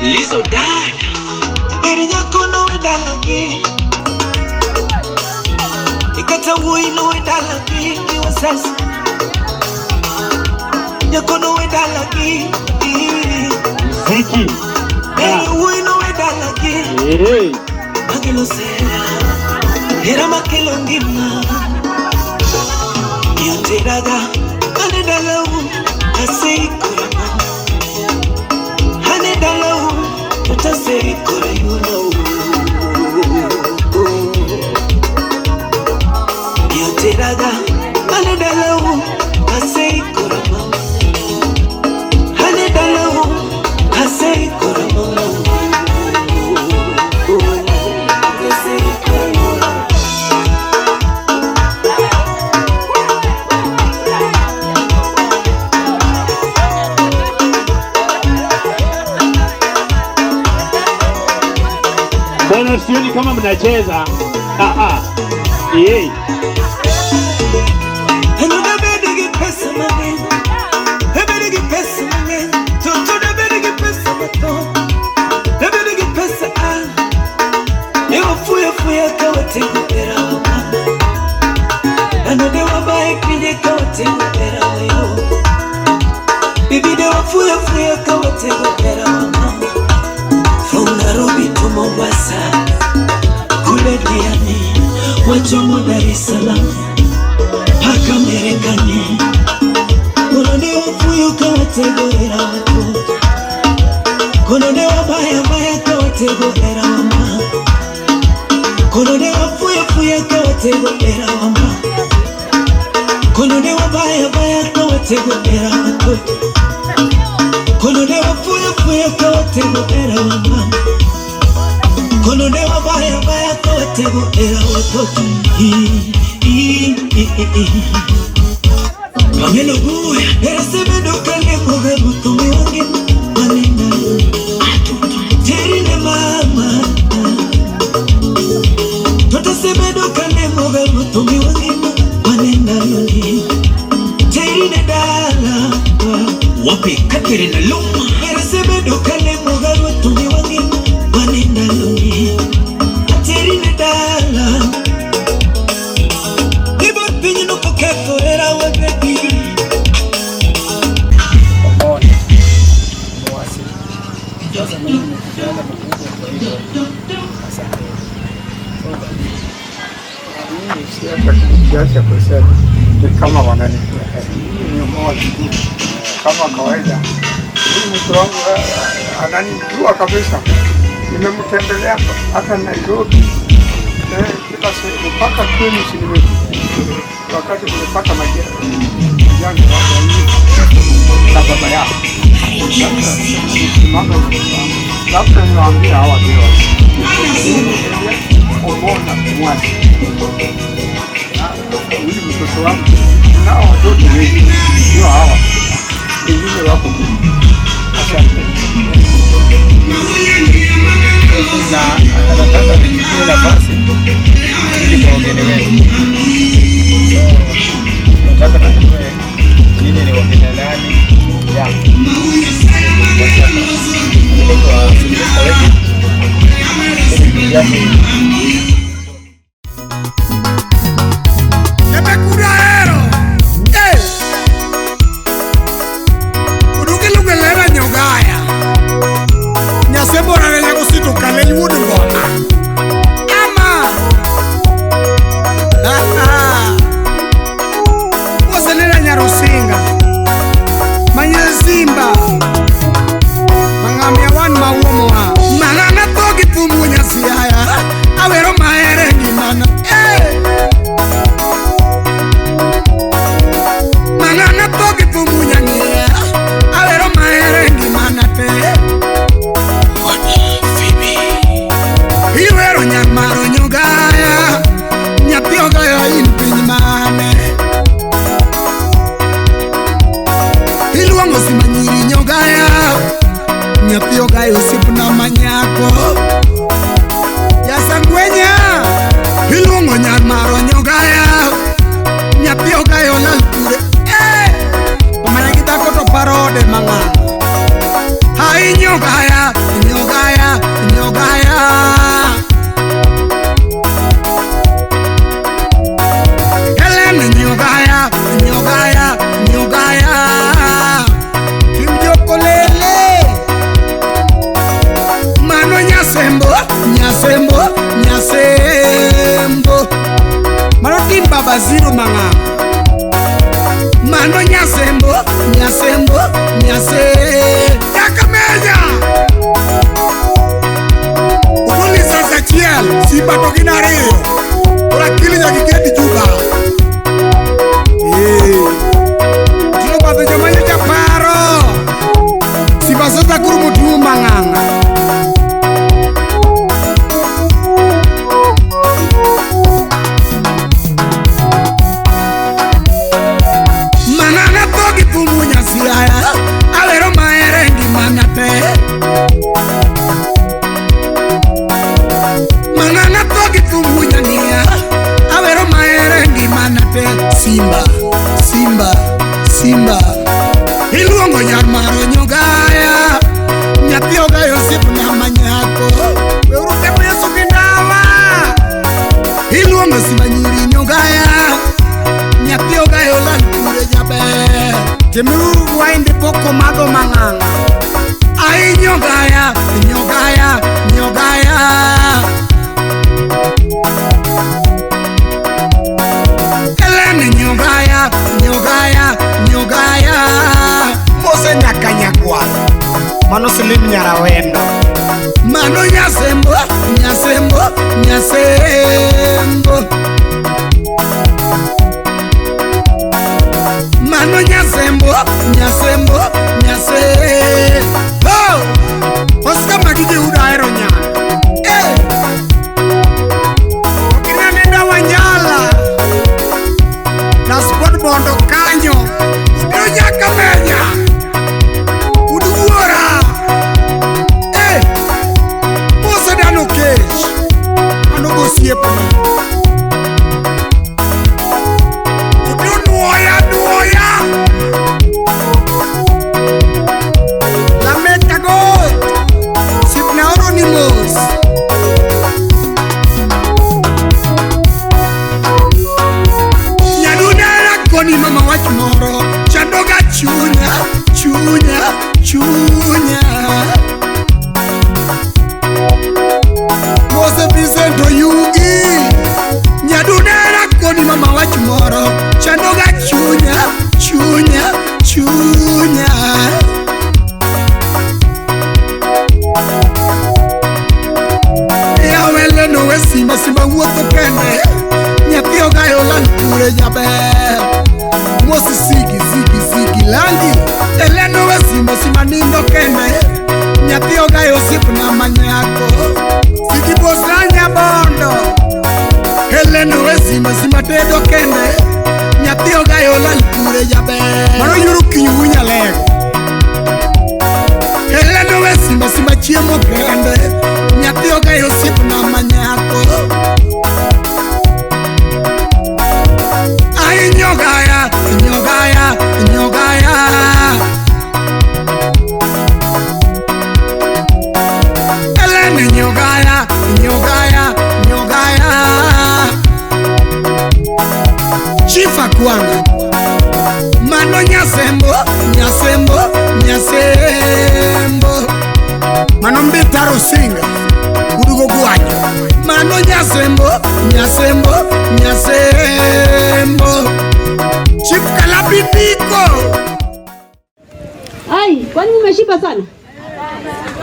[SPEAKER 7] Lizo dada
[SPEAKER 4] Irinyako wedalagi Ikata wuino wedalagi Kiwasasi Nyako wedalagi
[SPEAKER 8] Ziki
[SPEAKER 4] wuino wedalagi Magilo sera Hera makelo ngima Yoteraga Hane dalau Kasei kurama Hane dalau Tutasei kurayuno Yoteraga Hane dalau Kasei kurama Hane dalau Kasei kurama
[SPEAKER 8] Bwana sioni kama mnacheza. Yey.
[SPEAKER 4] From Nairobi to Mombasa, kule Diani, Wachomo Dar es Salaam, haka Marekani. Kolonde wafuyo kawategorera watoto, kolonde wabaya baya kawategorera wama, kolonde wafuyo kawategorera wama, kolonde wabaya baya kawategorera watoto, kolonde wafuyo kawategorera wama, kolonde wabaya baya kawategorera watoto. Pamelo buya, ereseme dokale moga butumi wangi manenda terine mama. Tota seme dokale moga butumi wangi manenda terine dala.
[SPEAKER 7] Wapi Katerina Luma
[SPEAKER 4] Ereseme dokale moga butumi wangi manenda terine dala. Ibo pinyi no poketo era we baby.
[SPEAKER 10] Kiasi kusema kama wanani ni mmoja kama kawaida. Mtu wangu ananijua kabisa, nimemtembelea hata Nairobi kila siku mpaka kwenu sinime wakati nimepata majani na baba yao. Labda niwaambie hawa leo Obona mwasi huyu mtoto wangu nao watoto wengi ndio hawa wengine wako asante na anataka nichukue nafasi ili kuongelea nataka nijue nini ni wakina nani ya kwa Sylvester Weki
[SPEAKER 12] mano silim nyarawendo. Mano nyasembo, nyasembo, nyasembo. Mano nyasembo, nyasembo, nyasembo. Oh! Oscar magiji udaero nyana. Okina nenda Wanyala. Na sport bondo kanyo. Udonya kamenya. Uduora. Mosa dano kesh. Ano go siepo. Udunuoya, nuoya. La meta go. Sipna Oronimos. Koni mama wach moro chandoga chunya, chunya, chunya. Mose Vicento Yugi nyadunera koni mama wach moro chandoga chunya, chunya, chunya. Ya wele no we simba simba wuotho kende nyathi ogayo lan kure jaber. Mosi sigi, sigi, sigi langi Eleno we simo sima nindo kende Nyathi ogayo sipu na manyako Sigi bosanya bondo Eleno we simo sima tedo kende Nyathi ogayo lankure jabe Mano yuru kinyu unya lego Eleno we simo sima chiemo kende Nyathi ogayo sipu na manyako Ay nyogaya, nyogaya, nyogaya. Eleni nyogaya, nyogaya, nyogaya. Chifa kwanga. Mano nyasembo, nyasembo, nyasembo. Mano mbita rusinga, udugo guanyo. Mano nyasembo, nyasembo, nyasembo. Chief Kalapitiko.
[SPEAKER 13] Ai, kwani mmeshiba sana?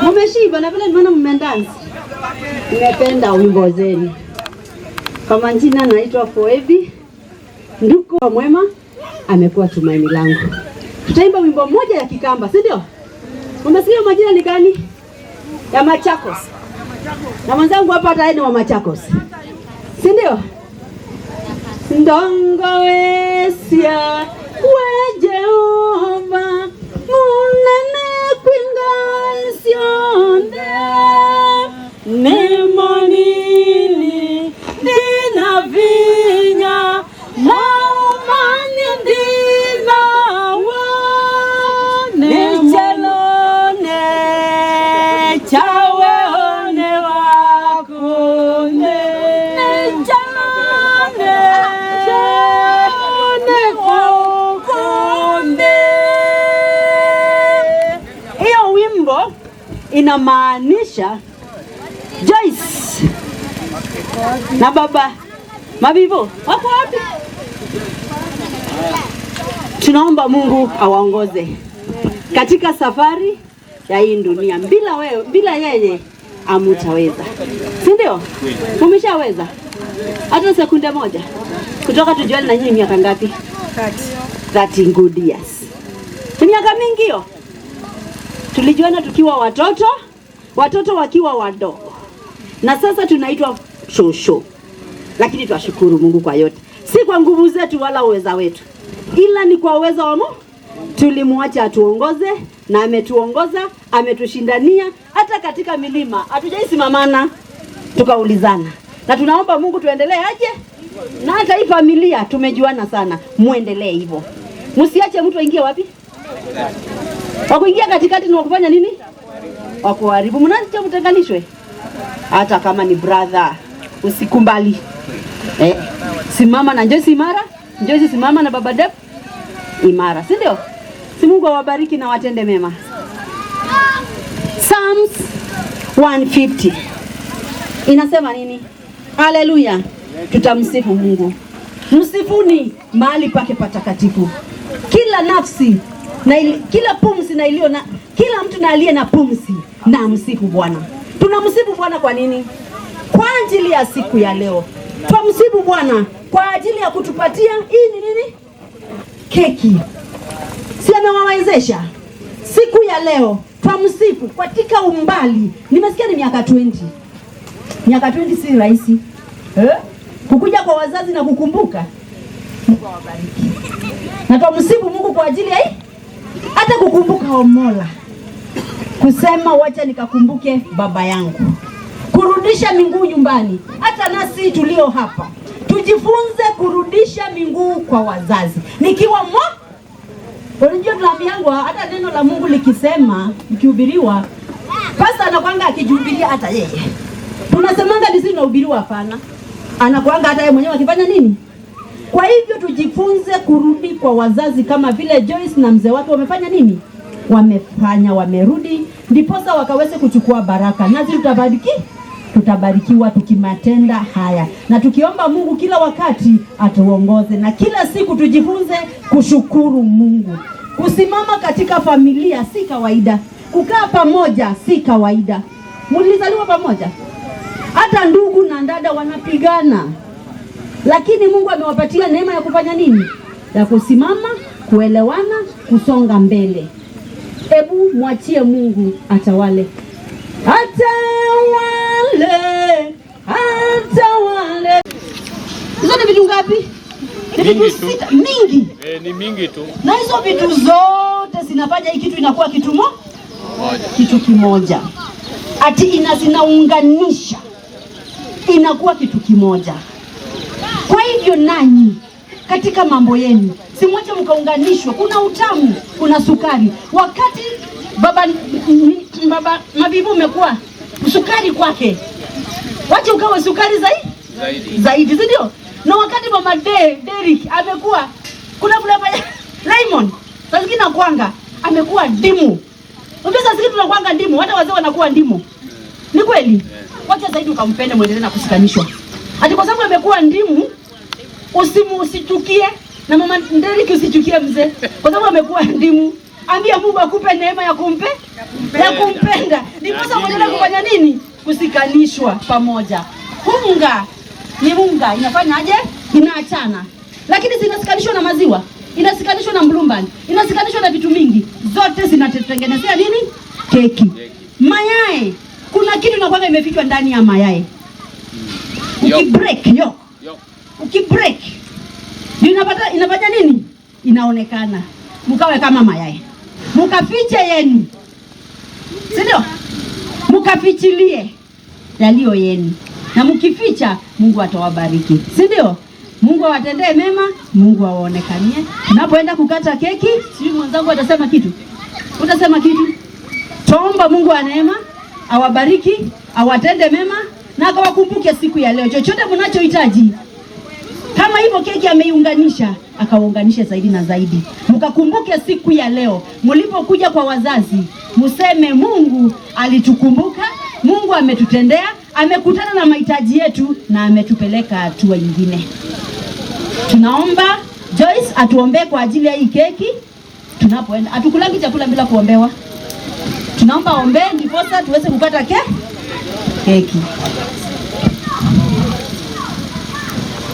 [SPEAKER 13] Mmeshiba na vile nimeona mmendansi. Nimependa wimbo zenu. Kwa majina naitwa Foebi. Nduko wa mwema amekuwa tumaini langu. Tutaimba wimbo mmoja ya Kikamba, si ndio? Umesikia majina ni gani? Ya Machakos. Na mwenzangu hapa hata ni wa Machakos. Si ndio? Ndongo wesia we Jehova munene kwingansionde nemonini dina vinya maumani dina wa nechelone chawe one wakune nechelone hiyo wimbo inamaanisha Joyce na baba Mabibo wako wapi? Tunaomba Mungu awaongoze katika safari ya hii dunia. Bila yeye hamutaweza, si ndio? Umeshaweza hata sekunde moja kutoka tujuane na nyinyi miaka ngapi? 30 good years. Ni miaka mingi hiyo. Tulijuana tukiwa watoto wakiwa wadogo. Na sasa tunaitwa shosho. Lakini twashukuru Mungu kwa yote. Si kwa nguvu zetu wala uweza wetu, ila ni kwa uwezo wa Mungu. Tulimwacha atuongoze na ametuongoza, ametushindania hata katika milima. Hatujaisimamana tukaulizana. Na tunaomba Mungu tuendelee aje. Na hata hii familia tumejuana sana. Muendelee hivyo. Msiache mtu aingie wapi? Wakuingia katikati ni wakufanya nini? Wakuharibu. Mnaacha mtenganishwe. Hata kama ni brother, usikumbali. Simama na Joyce imara. Joyce simama na baba Dep imara. Si ndio? Si Mungu awabariki na watende mema. Psalms 150 inasema nini? Haleluya. Tutamsifu Mungu. Msifuni mahali pake patakatifu. Kila nafsi na kila pumzi na iliyo Kila mtu na aliye na pumzi na msifu Bwana. Tunamsifu Bwana kwa nini? Kwa ajili ya siku ya leo. Tumsifu Bwana kwa ajili ya kutupatia hii ni nini? Keki. Si amewawezesha siku ya leo. Tumsifu katika umbali. Nimesikia ni miaka 20. Miaka 20 si rahisi. Kukuja kwa wazazi na kukumbuka. Mungu awabariki. Na tumsifu Mungu kwa ajili ya hii. Hata kukumbuka Mola. Kusema wacha nikakumbuke baba yangu. Kurudisha miguu nyumbani. Hata nasi tulio hapa tujifunze kurudisha miguu kwa wazazi. Nikiwa unajua tunaambiwa hata neno la Mungu likisema, likihubiriwa, pasta anakuanga akijubilia hata yeye. Tunasemanga disi tunahubiriwa hapana. Anakuanga hata yeye mwenyewe akifanya nini? Kwa hivyo tujifunze kurudi kwa wazazi kama vile Joyce na mzee wake wamefanya nini? Wamefanya, wamerudi, ndiposa wakaweze kuchukua baraka. Nasi tutabarikiwa tukimatenda haya. Na tukiomba Mungu kila wakati atuongoze. Na kila siku tujifunze kushukuru Mungu. Kusimama katika familia si kawaida. Kukaa pamoja si kawaida. Mlizaliwa pamoja. Hata ndugu na dada wanapigana. Lakini Mungu amewapatia neema ya kufanya nini? Ya kusimama, kuelewana, kusonga mbele. Hebu mwachie Mungu atawale. Atawale. Hizo ni vitu ngapi? Ni vitu sita. Mingi.
[SPEAKER 14] Ni mingi tu.
[SPEAKER 13] Na hizo vitu zote zinafanya hii kitu inakuwa kitu moja. Kitu kimoja. Zinaunganisha. Inakuwa kitu kimoja. Kwa hivyo nanyi katika mambo yenu si moja mkaunganishwa, kuna utamu, kuna sukari. Wakati baba Mabibu umekuwa sukari kwake, wacha ukawa sukari zaidi, ndio? Na wakati mama Derek amekuwa kuna Raymond sasa kina kwanga amekuwa ndimu. Unajua sasa tunakwanga ndimu, hata wazee wanakuwa ndimu. Ni kweli? Wacha zaidi ukampende muendelee na kusikanishwa. Hadi kwa sababu amekuwa ndimu, usichukie na mama Derek usichukie mzee. Kwa sababu amekuwa ndimu. Ambia Mungu akupe neema ya kumpenda. Ndiposa muendelee kufanya nini? Kusikanishwa pamoja. Unga ni unga, inafanyaje? Inaachana. Lakini zinasikanishwa na maziwa, inasikanishwa na mlumbani, inasikanishwa na vitu mingi. Zote zinatengenezea nini? Keki. Mayai. Kuna kitu inakuwa imefichwa ndani ya mayai. Ukibreak ukibreak inapata nini? Inaonekana. Mkawe kama mayai. Mkafiche yenu. Si ndio? Mkafichilie yaliyo yenu. Na mkificha Mungu atawabariki. Si ndio? Mungu awatendee mema, Mungu awaonekanie. Unapoenda kukata keki, sijui mwenzangu atasema kitu. Utasema kitu. Tuomba Mungu wa neema awabariki, awatende mema na akawakumbuke siku ya leo. Chochote mnachohitaji. Kama hivyo keki ameiunganisha, akaunganisha zaidi na zaidi. Mkakumbuke siku ya leo, mlipokuja kwa wazazi, museme Mungu alitukumbuka, Mungu ametutendea, amekutana na mahitaji yetu na ametupeleka hatua nyingine. Tunaomba Joyce atuombee kwa ajili ya hii keki. Tunapoenda, hatukulangi chakula bila kuombewa. Tunaomba ombe ndiposa tuweze kukata keki.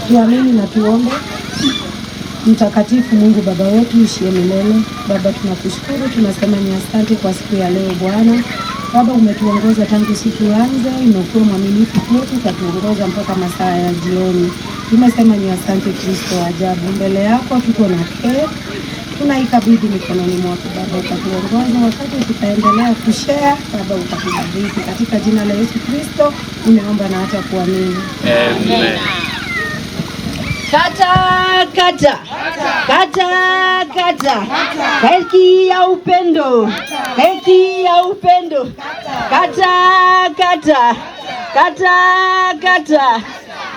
[SPEAKER 6] Tuamini na tuombe. Mtakatifu Mungu Baba wetu ushie milele. Baba, tunakushukuru, tunasema ni asante kwa siku ya leo Bwana. Baba, umetuongoza tangu siku yanza, imekuwa mwaminifu kwetu, ukatuongoza mpaka masaa ya jioni. Tunasema ni asante Kristo ajabu. Mbele yako tuko na keki, tunaikabidhi mikononi mwako Baba, ukatuongoza wakati tutaendelea kushare. Baba, ukatubariki katika jina la Yesu Kristo umeomba na hata kuamini.
[SPEAKER 14] Amen.
[SPEAKER 13] Kata. Keki ya upendo. Keki ya upendo.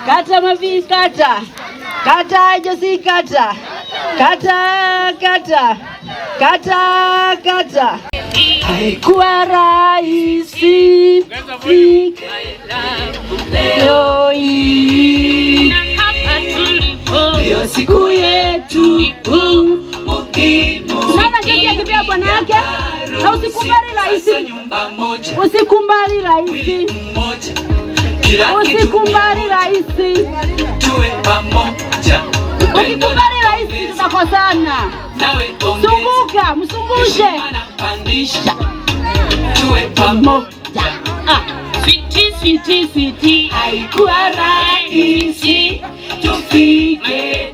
[SPEAKER 13] Kata Mavi kata. Kata Josi kata. Haikuwa rahisi leo hii. Ndio siku yetu muhimu. Sasa keki akipea bwana yake Na usikubali rahisi. Usikubali rahisi. Usikubali rahisi.
[SPEAKER 4] Tuwe pamoja.
[SPEAKER 13] Ukikubali rahisi tutakosana. Sumbuka, msumbushe.
[SPEAKER 4] Tuwe pamoja.
[SPEAKER 11] Sweetie, haikuwa rahisi tufike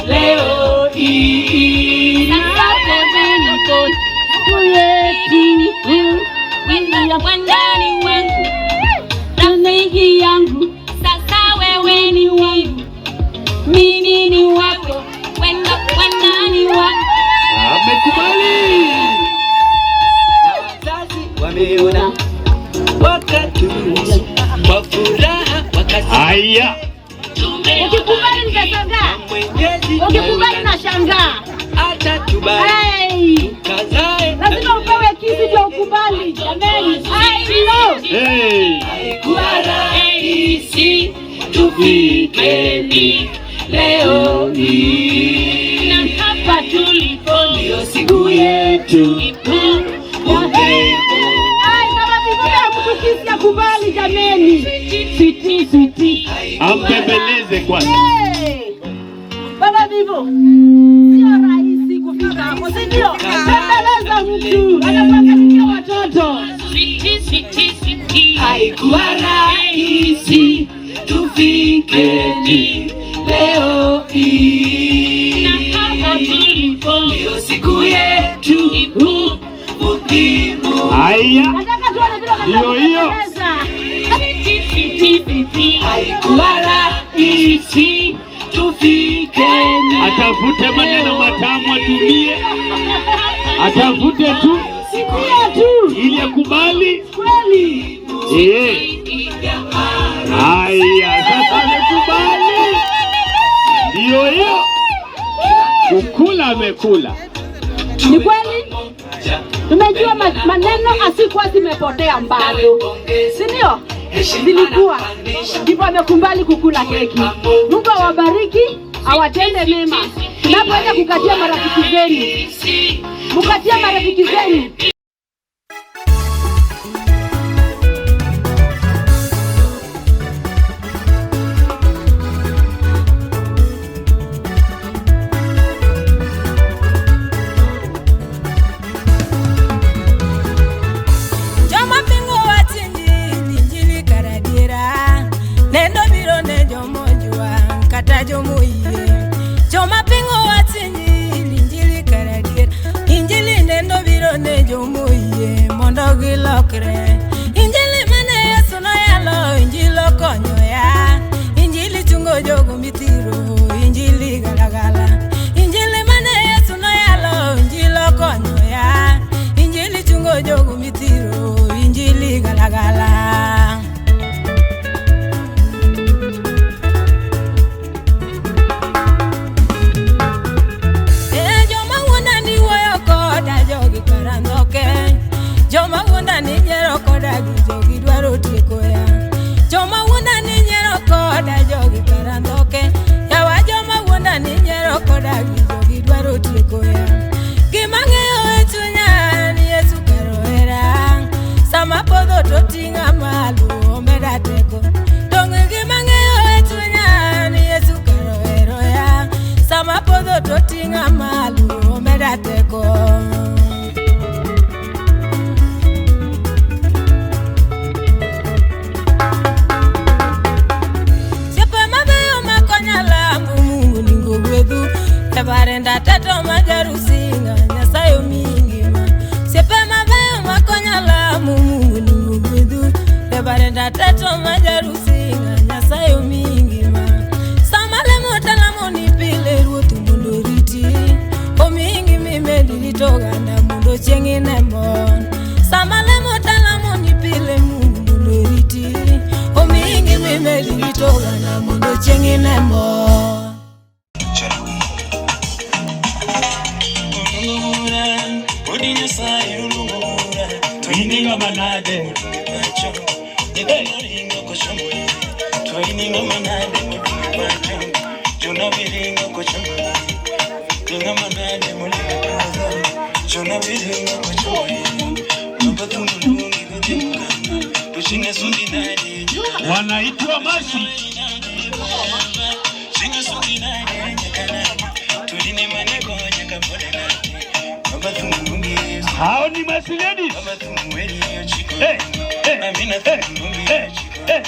[SPEAKER 11] leo hii. Wendani wangu, rafiki yangu, sasa wewe ni wangu, mimi ni wako, wendani wangu.
[SPEAKER 8] Amekubali. Wameona wakati wa furaha wakati. Haya.
[SPEAKER 13] Ukikubali nitashangaa. Ukikubali nashangaa.
[SPEAKER 8] Acha tubali. Kazae.
[SPEAKER 13] Lazima upewe kitu cha ukubali. Jamani.
[SPEAKER 8] Haikuwa rahisi tufike leo hii.
[SPEAKER 11] Na hapa tulipo
[SPEAKER 8] ndio siku yetu.
[SPEAKER 13] Mtukisi ya kubali jameni.
[SPEAKER 11] Sweetie.
[SPEAKER 8] Ampembeleze kwanza.
[SPEAKER 13] Baba Vivo. Sio rahisi kufika hapo, si ndio? Pembeleza mtu. Anapanga watoto.
[SPEAKER 11] Sweetie.
[SPEAKER 8] Haikuwa rahisi tufike leo hii.
[SPEAKER 11] Na hapa tulipo
[SPEAKER 8] ndio siku yetu. Haya. Ndio hiyo. Haikuwa rahisi tufike. Atafute maneno matamu atumie. Atafute tu
[SPEAKER 13] siku yetu
[SPEAKER 8] ili akubali
[SPEAKER 13] kweli.
[SPEAKER 8] Haya, sasa amekubali. Ndio hiyo. Kukula amekula.
[SPEAKER 13] Ni kweli? Tumejua maneno asikuwa zimepotea mbado, si ndio? Zilikuwa ndipo amekubali kukula keki. Mungu awabariki, awatende mema. Tunapoenda kukatia marafiki zenu, mkatia marafiki zenu.
[SPEAKER 1] Injili mane Yesu no yalo, injili konyo ya, injili chungo jogo mitiro, injili galagala. Injili mane Yesu no yalo, injili konyo ya, injili chungo jogo mitiro, injili galagala. Joma wona ni woyo koda jogi karandoke. Joma wunda ni nyero koda jogi dwaro tieko ya. Joma wunda ni nyero koda jogi karandoke. Yawa joma wunda ni nyero koda jogi dwaro tieko ya. Gima ng'eyo e chunya ni Yesu karohera. Sama podho to ting'a malo omeda teko. Dong' gima ng'eyo e chunya ni Yesu karohero ya. Sama podho to ting'a malo omeda teko. Barenda tato majarusinga nyasayo mingima. Siepe mabeyo makonyala Mungu ni mugwedhu. Barenda tato majarusinga nyasayo mingima. Samale motala moni pile ruotu mundo riti. O mingi mimedi litoganda mundo chengi nembon. Samale motala moni pile mundo riti. O mingi mimedi litoganda mundo chengi nembon.
[SPEAKER 8] Twininga manade macho nidairinga kochamo twininga manade macho jona biringa kochamo tinga manade mulika Wanaitwa Masi. Hao ni Masi ladies. Hey, hey, hey, hey, hey.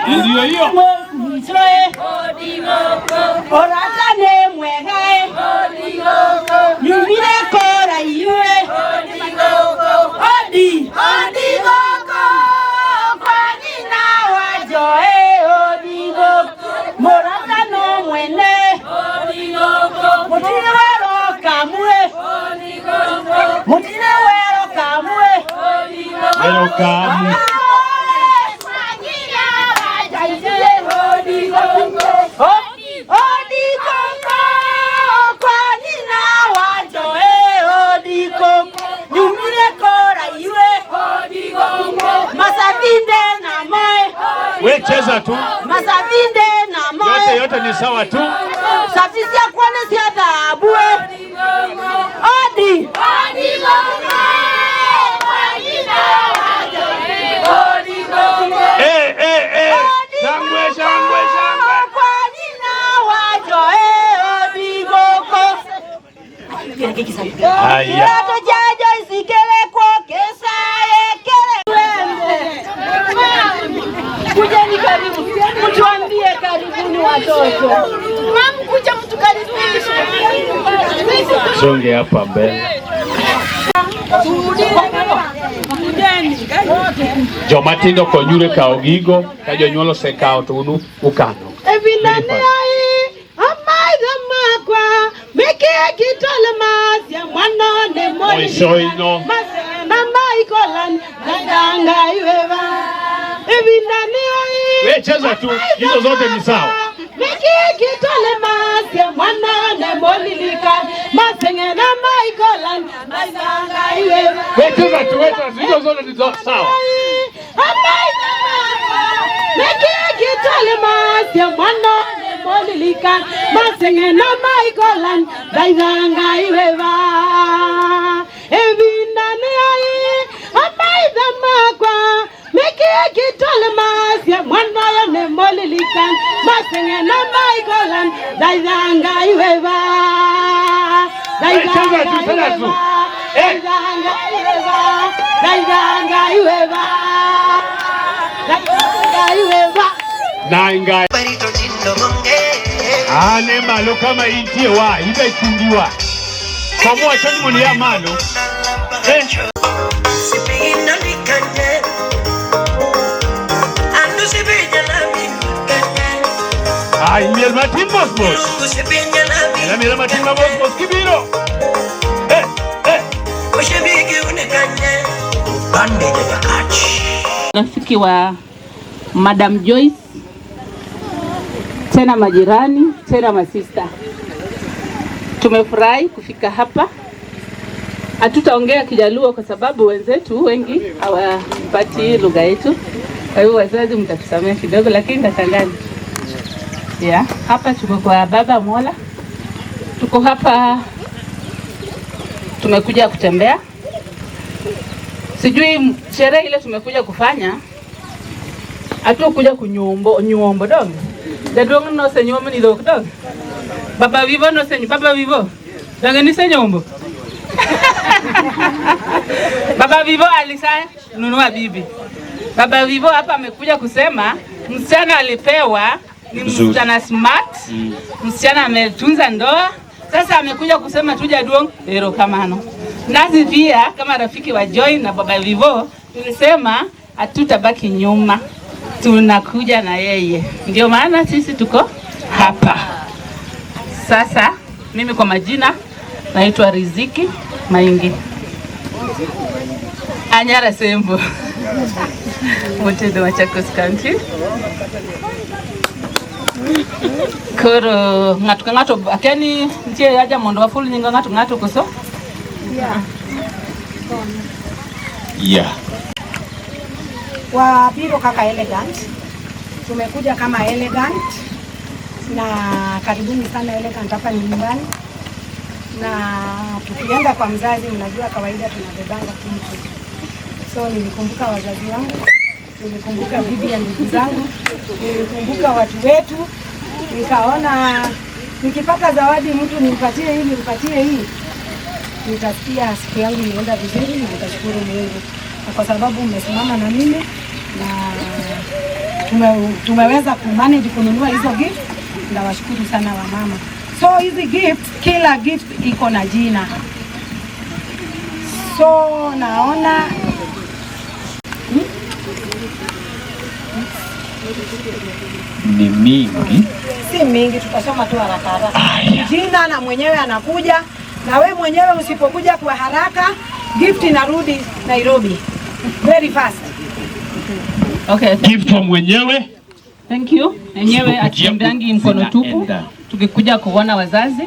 [SPEAKER 8] Ndio hiyo.
[SPEAKER 15] Oratane mwegae nyumire kora iwe odi goko kwa nina wajoe odi goko moratano mwene odi goko mutine wero kamwe odi goko mutine wero kamwe odi goko
[SPEAKER 8] wero kamwe we cheza tu.
[SPEAKER 15] Masavinde na moyo.
[SPEAKER 8] Yote ni sawa tu.
[SPEAKER 15] Safisia kwane siya dhabu. Odi. Odi gongo. Wajina wajo. Odi gongo.
[SPEAKER 8] Shangwe, shangwe, shangwe.
[SPEAKER 15] Wajina wajo. Odi gongo.
[SPEAKER 8] Haya.
[SPEAKER 15] Yato jajo isikele kwa kesa ekele. Kujeni karibu. Mtuambie karibuni watoto. Mama kuja mtukaribishe.
[SPEAKER 8] Songe hapa mbele. Jomatindo konyure ka ogigo ka jonyuol osekao to unu ukano.
[SPEAKER 15] Evinane ai amaiga makwa meke kitole masya mwana ne moni.
[SPEAKER 8] Oishoino.
[SPEAKER 15] Mama ikolan nganga iweva. Evinane ai.
[SPEAKER 8] We cheza tu. Hizo zote ni sawa.
[SPEAKER 15] Meke kitole masya mwana ne moni likan masenge na maikolan nganga iweva.
[SPEAKER 8] We cheza tu. Hizo zote ni sawa.
[SPEAKER 15] Amaiga makwa meke kitole masya mwana ne moni likan masenge na maikolan nganga iweva. Evinane ai amaiga makwa meke kitole masya mwana ne moni likan masenge na maikolan nganga iweva.
[SPEAKER 8] Nainga. Ale malo kama intie wa iba ikundiwa. Kwa choni muli ya malo.
[SPEAKER 5] Sipigino likanye Andu sipigno la mikanye
[SPEAKER 8] Ay, mi el Martín Bosbos. Mi el Martín Bosbos Kibiro.
[SPEAKER 5] Ushibiki unikanye Bande ya kachi.
[SPEAKER 13] Rafiki wa Madam Joyce, tena majirani, tena masista. Tumefurahi kufika hapa. Hatutaongea Kijaluo kwa sababu wenzetu wengi hawapati lugha yetu. Kwa hiyo wazazi mtatusamea kidogo, lakini nitachanganya. Hapa tuko kwa Baba Mola. Tuko hapa tumekuja kutembea. Sijui sherehe ile tumekuja kufanya. Hatukuja kunyombo dong. Dadong no se nyombo ni dog dog. Baba vivo no se baba vivo. Dang ni se nyombo. Baba vivo alisaya nunua bibi. Baba vivo hapa amekuja kusema msichana alipewa ni msichana smart. Msichana ametunza ndoa. Sasa amekuja kusema tuja duong ero kamano. Nazi pia kama rafiki wa Joy na Baba Vivo tulisema hatutabaki nyuma. Tunakuja na yeye. Ndio maana sisi tuko hapa. Sasa mimi kwa majina naitwa Riziki Maingi. Anyara Sembo. Mtedo wa Machakos County. Koro ngatu akeni ntie aja mondo wafulu nyinga ngatu koso
[SPEAKER 7] Yeah.
[SPEAKER 6] Wa Biro kaka Elegant. Tumekuja kama Elegant na karibuni sana Elegant, hapa ni nyumbani. Na tukienda kwa mzazi, mnajua kawaida tunabebanga kitu. So nilikumbuka wazazi wangu, nilikumbuka bibi na ndugu zangu, nilikumbuka watu wetu, nikaona nikipata zawadi mtu nimpatie hii, nitasikia siku yangu imeenda vizuri na nitashukuru Mungu. Na kwa sababu mmesimama na mimi na tumeweza kumanage kununua hizo gift, ndawashukuru sana wamama. So hizi gift, kila gift iko na jina. So naona
[SPEAKER 7] ni mingi.
[SPEAKER 6] Si mingi, tutasoma tu haraka haraka. Jina na mwenyewe anakuja, na we mwenyewe usipokuja kwa haraka, gift inarudi Nairobi very fast.
[SPEAKER 8] Okay.
[SPEAKER 7] Gift wa mwenyewe.
[SPEAKER 8] Thank you. Enyewe atembeangi mkono tupu. Tukikuja kuona wazazi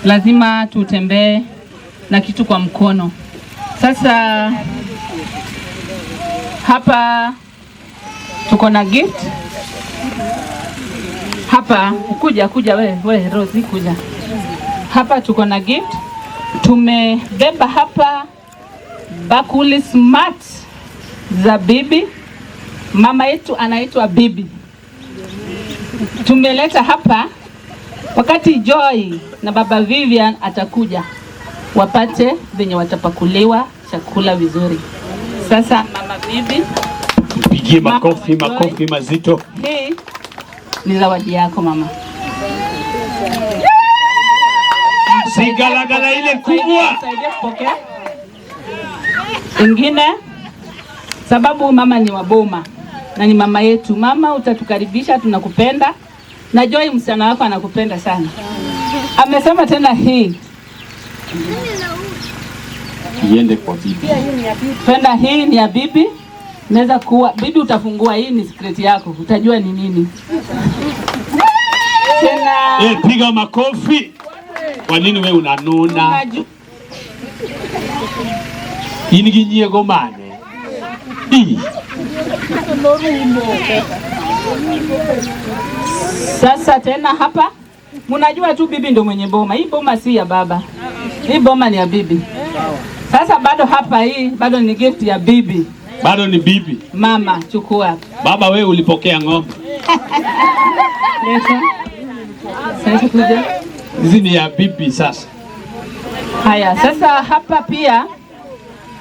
[SPEAKER 8] lazima tutembee na kitu kwa mkono. Sasa hapa tuko na gift. Hapa kuja we Rosie kuja. Hapa tuko na gift. Tumebeba hapa bakuli smart za bibi. Mama yetu anaitwa Bibi. Tumeleta hapa wakati Joy na baba Vivian atakuja wapate venye watapakuliwa chakula vizuri. Sasa mama Bibi,
[SPEAKER 7] pigie makofi mazito.
[SPEAKER 8] Hii ni zawadi yako mama.
[SPEAKER 7] Sigalagala ile kubwa.
[SPEAKER 8] Ingine sababu mama ni waboma na ni mama yetu. Mama, utatukaribisha, tunakupenda. Na Joy msichana wako anakupenda sana. Amesema tena hii
[SPEAKER 7] iende kwa bibi.
[SPEAKER 8] Penda hii ni ya bibi. Naweza kuwa bibi, utafungua hii ni secret yako. Utajua ni nini. Tena
[SPEAKER 7] piga makofi. Kwa nini wewe unanuna? Iniginyie gomane.
[SPEAKER 8] Sasa tena hapa mnajua tu bibi ndo mwenye boma. Hii boma si ya baba. Hii boma ni ya bibi. Sasa bado hapa hii bado ni gift ya bibi.
[SPEAKER 7] Bado ni bibi.
[SPEAKER 8] Mama, chukua.
[SPEAKER 7] Baba wewe ulipokea ng'ombe.
[SPEAKER 8] Leta. Sasa kuja.
[SPEAKER 7] Hizi ni ya bibi sasa.
[SPEAKER 8] Haya, sasa hapa pia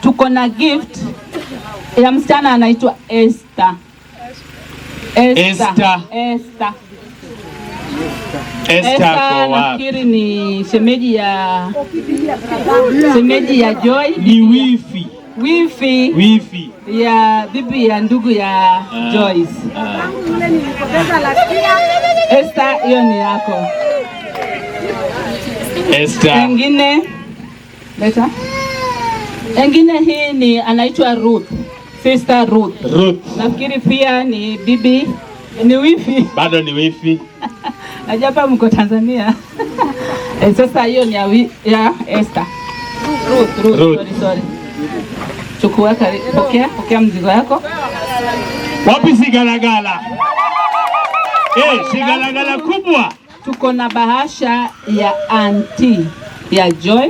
[SPEAKER 8] tuko na gift ya msichana anaitwa Esther. Esther nafikiri ni shemeji ya Joy.
[SPEAKER 7] Ni wifi
[SPEAKER 8] ya bibi ya ndugu ya Joyce. Esther, hiyo ni yako.
[SPEAKER 7] Esther.
[SPEAKER 8] Engine hii ni anaitwa Ruth. Sister Ruth. Nafikiri pia ni bibi, ni wifi.
[SPEAKER 7] Bado ni wifi.
[SPEAKER 8] Najapa mko Tanzania. Sasa hiyo ni ya Esther. Ruth. Sorry. Chukua pokea mzigo yako.
[SPEAKER 7] Wapi sigalagala? Sigalagala kubwa.
[SPEAKER 8] Tuko na bahasha ya auntie ya Joy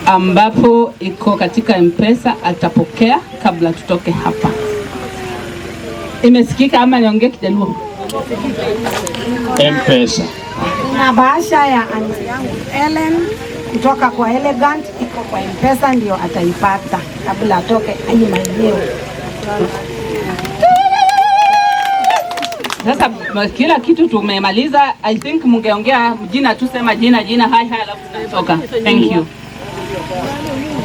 [SPEAKER 8] ambapo iko katika M-Pesa, atapokea kabla tutoke hapa. Imesikika ama niongee Kijaluo?
[SPEAKER 7] M-Pesa.
[SPEAKER 6] Na bahasha ya auntie yangu Ellen kutoka kwa Elegant iko kwa M-Pesa, ndio ataipata kabla atoke aje maeneo.
[SPEAKER 8] Sasa kila kitu tumemaliza. I think mungeongea jina, tusema jina hai alafu tunatoka. Thank you.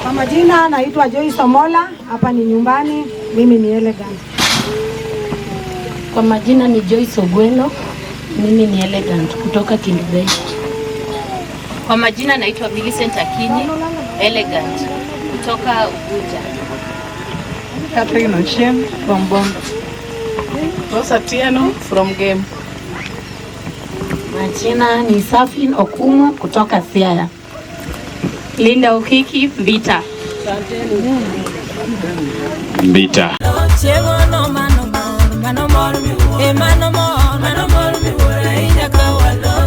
[SPEAKER 6] Kwa majina naitwa Joyce Omola, hapa ni nyumbani, mimi ni Elegant.
[SPEAKER 16] Kwa majina ni Joyce Ogweno, mimi ni Elegant kutoka Kindubei.
[SPEAKER 2] Kwa majina naitwa Millicent Akinyi, Elegant kutoka Ugunja.
[SPEAKER 3] Catherine Ochieng from Bondo. Rosa Tieno from Game.
[SPEAKER 16] Majina ni Safin Okumu kutoka Siaya.
[SPEAKER 17] Linda Ukiki Vita.
[SPEAKER 7] Mbita.
[SPEAKER 1] Chiego no mano mor, mano mor, mano mor, mano mor, mi wora inya kawalo.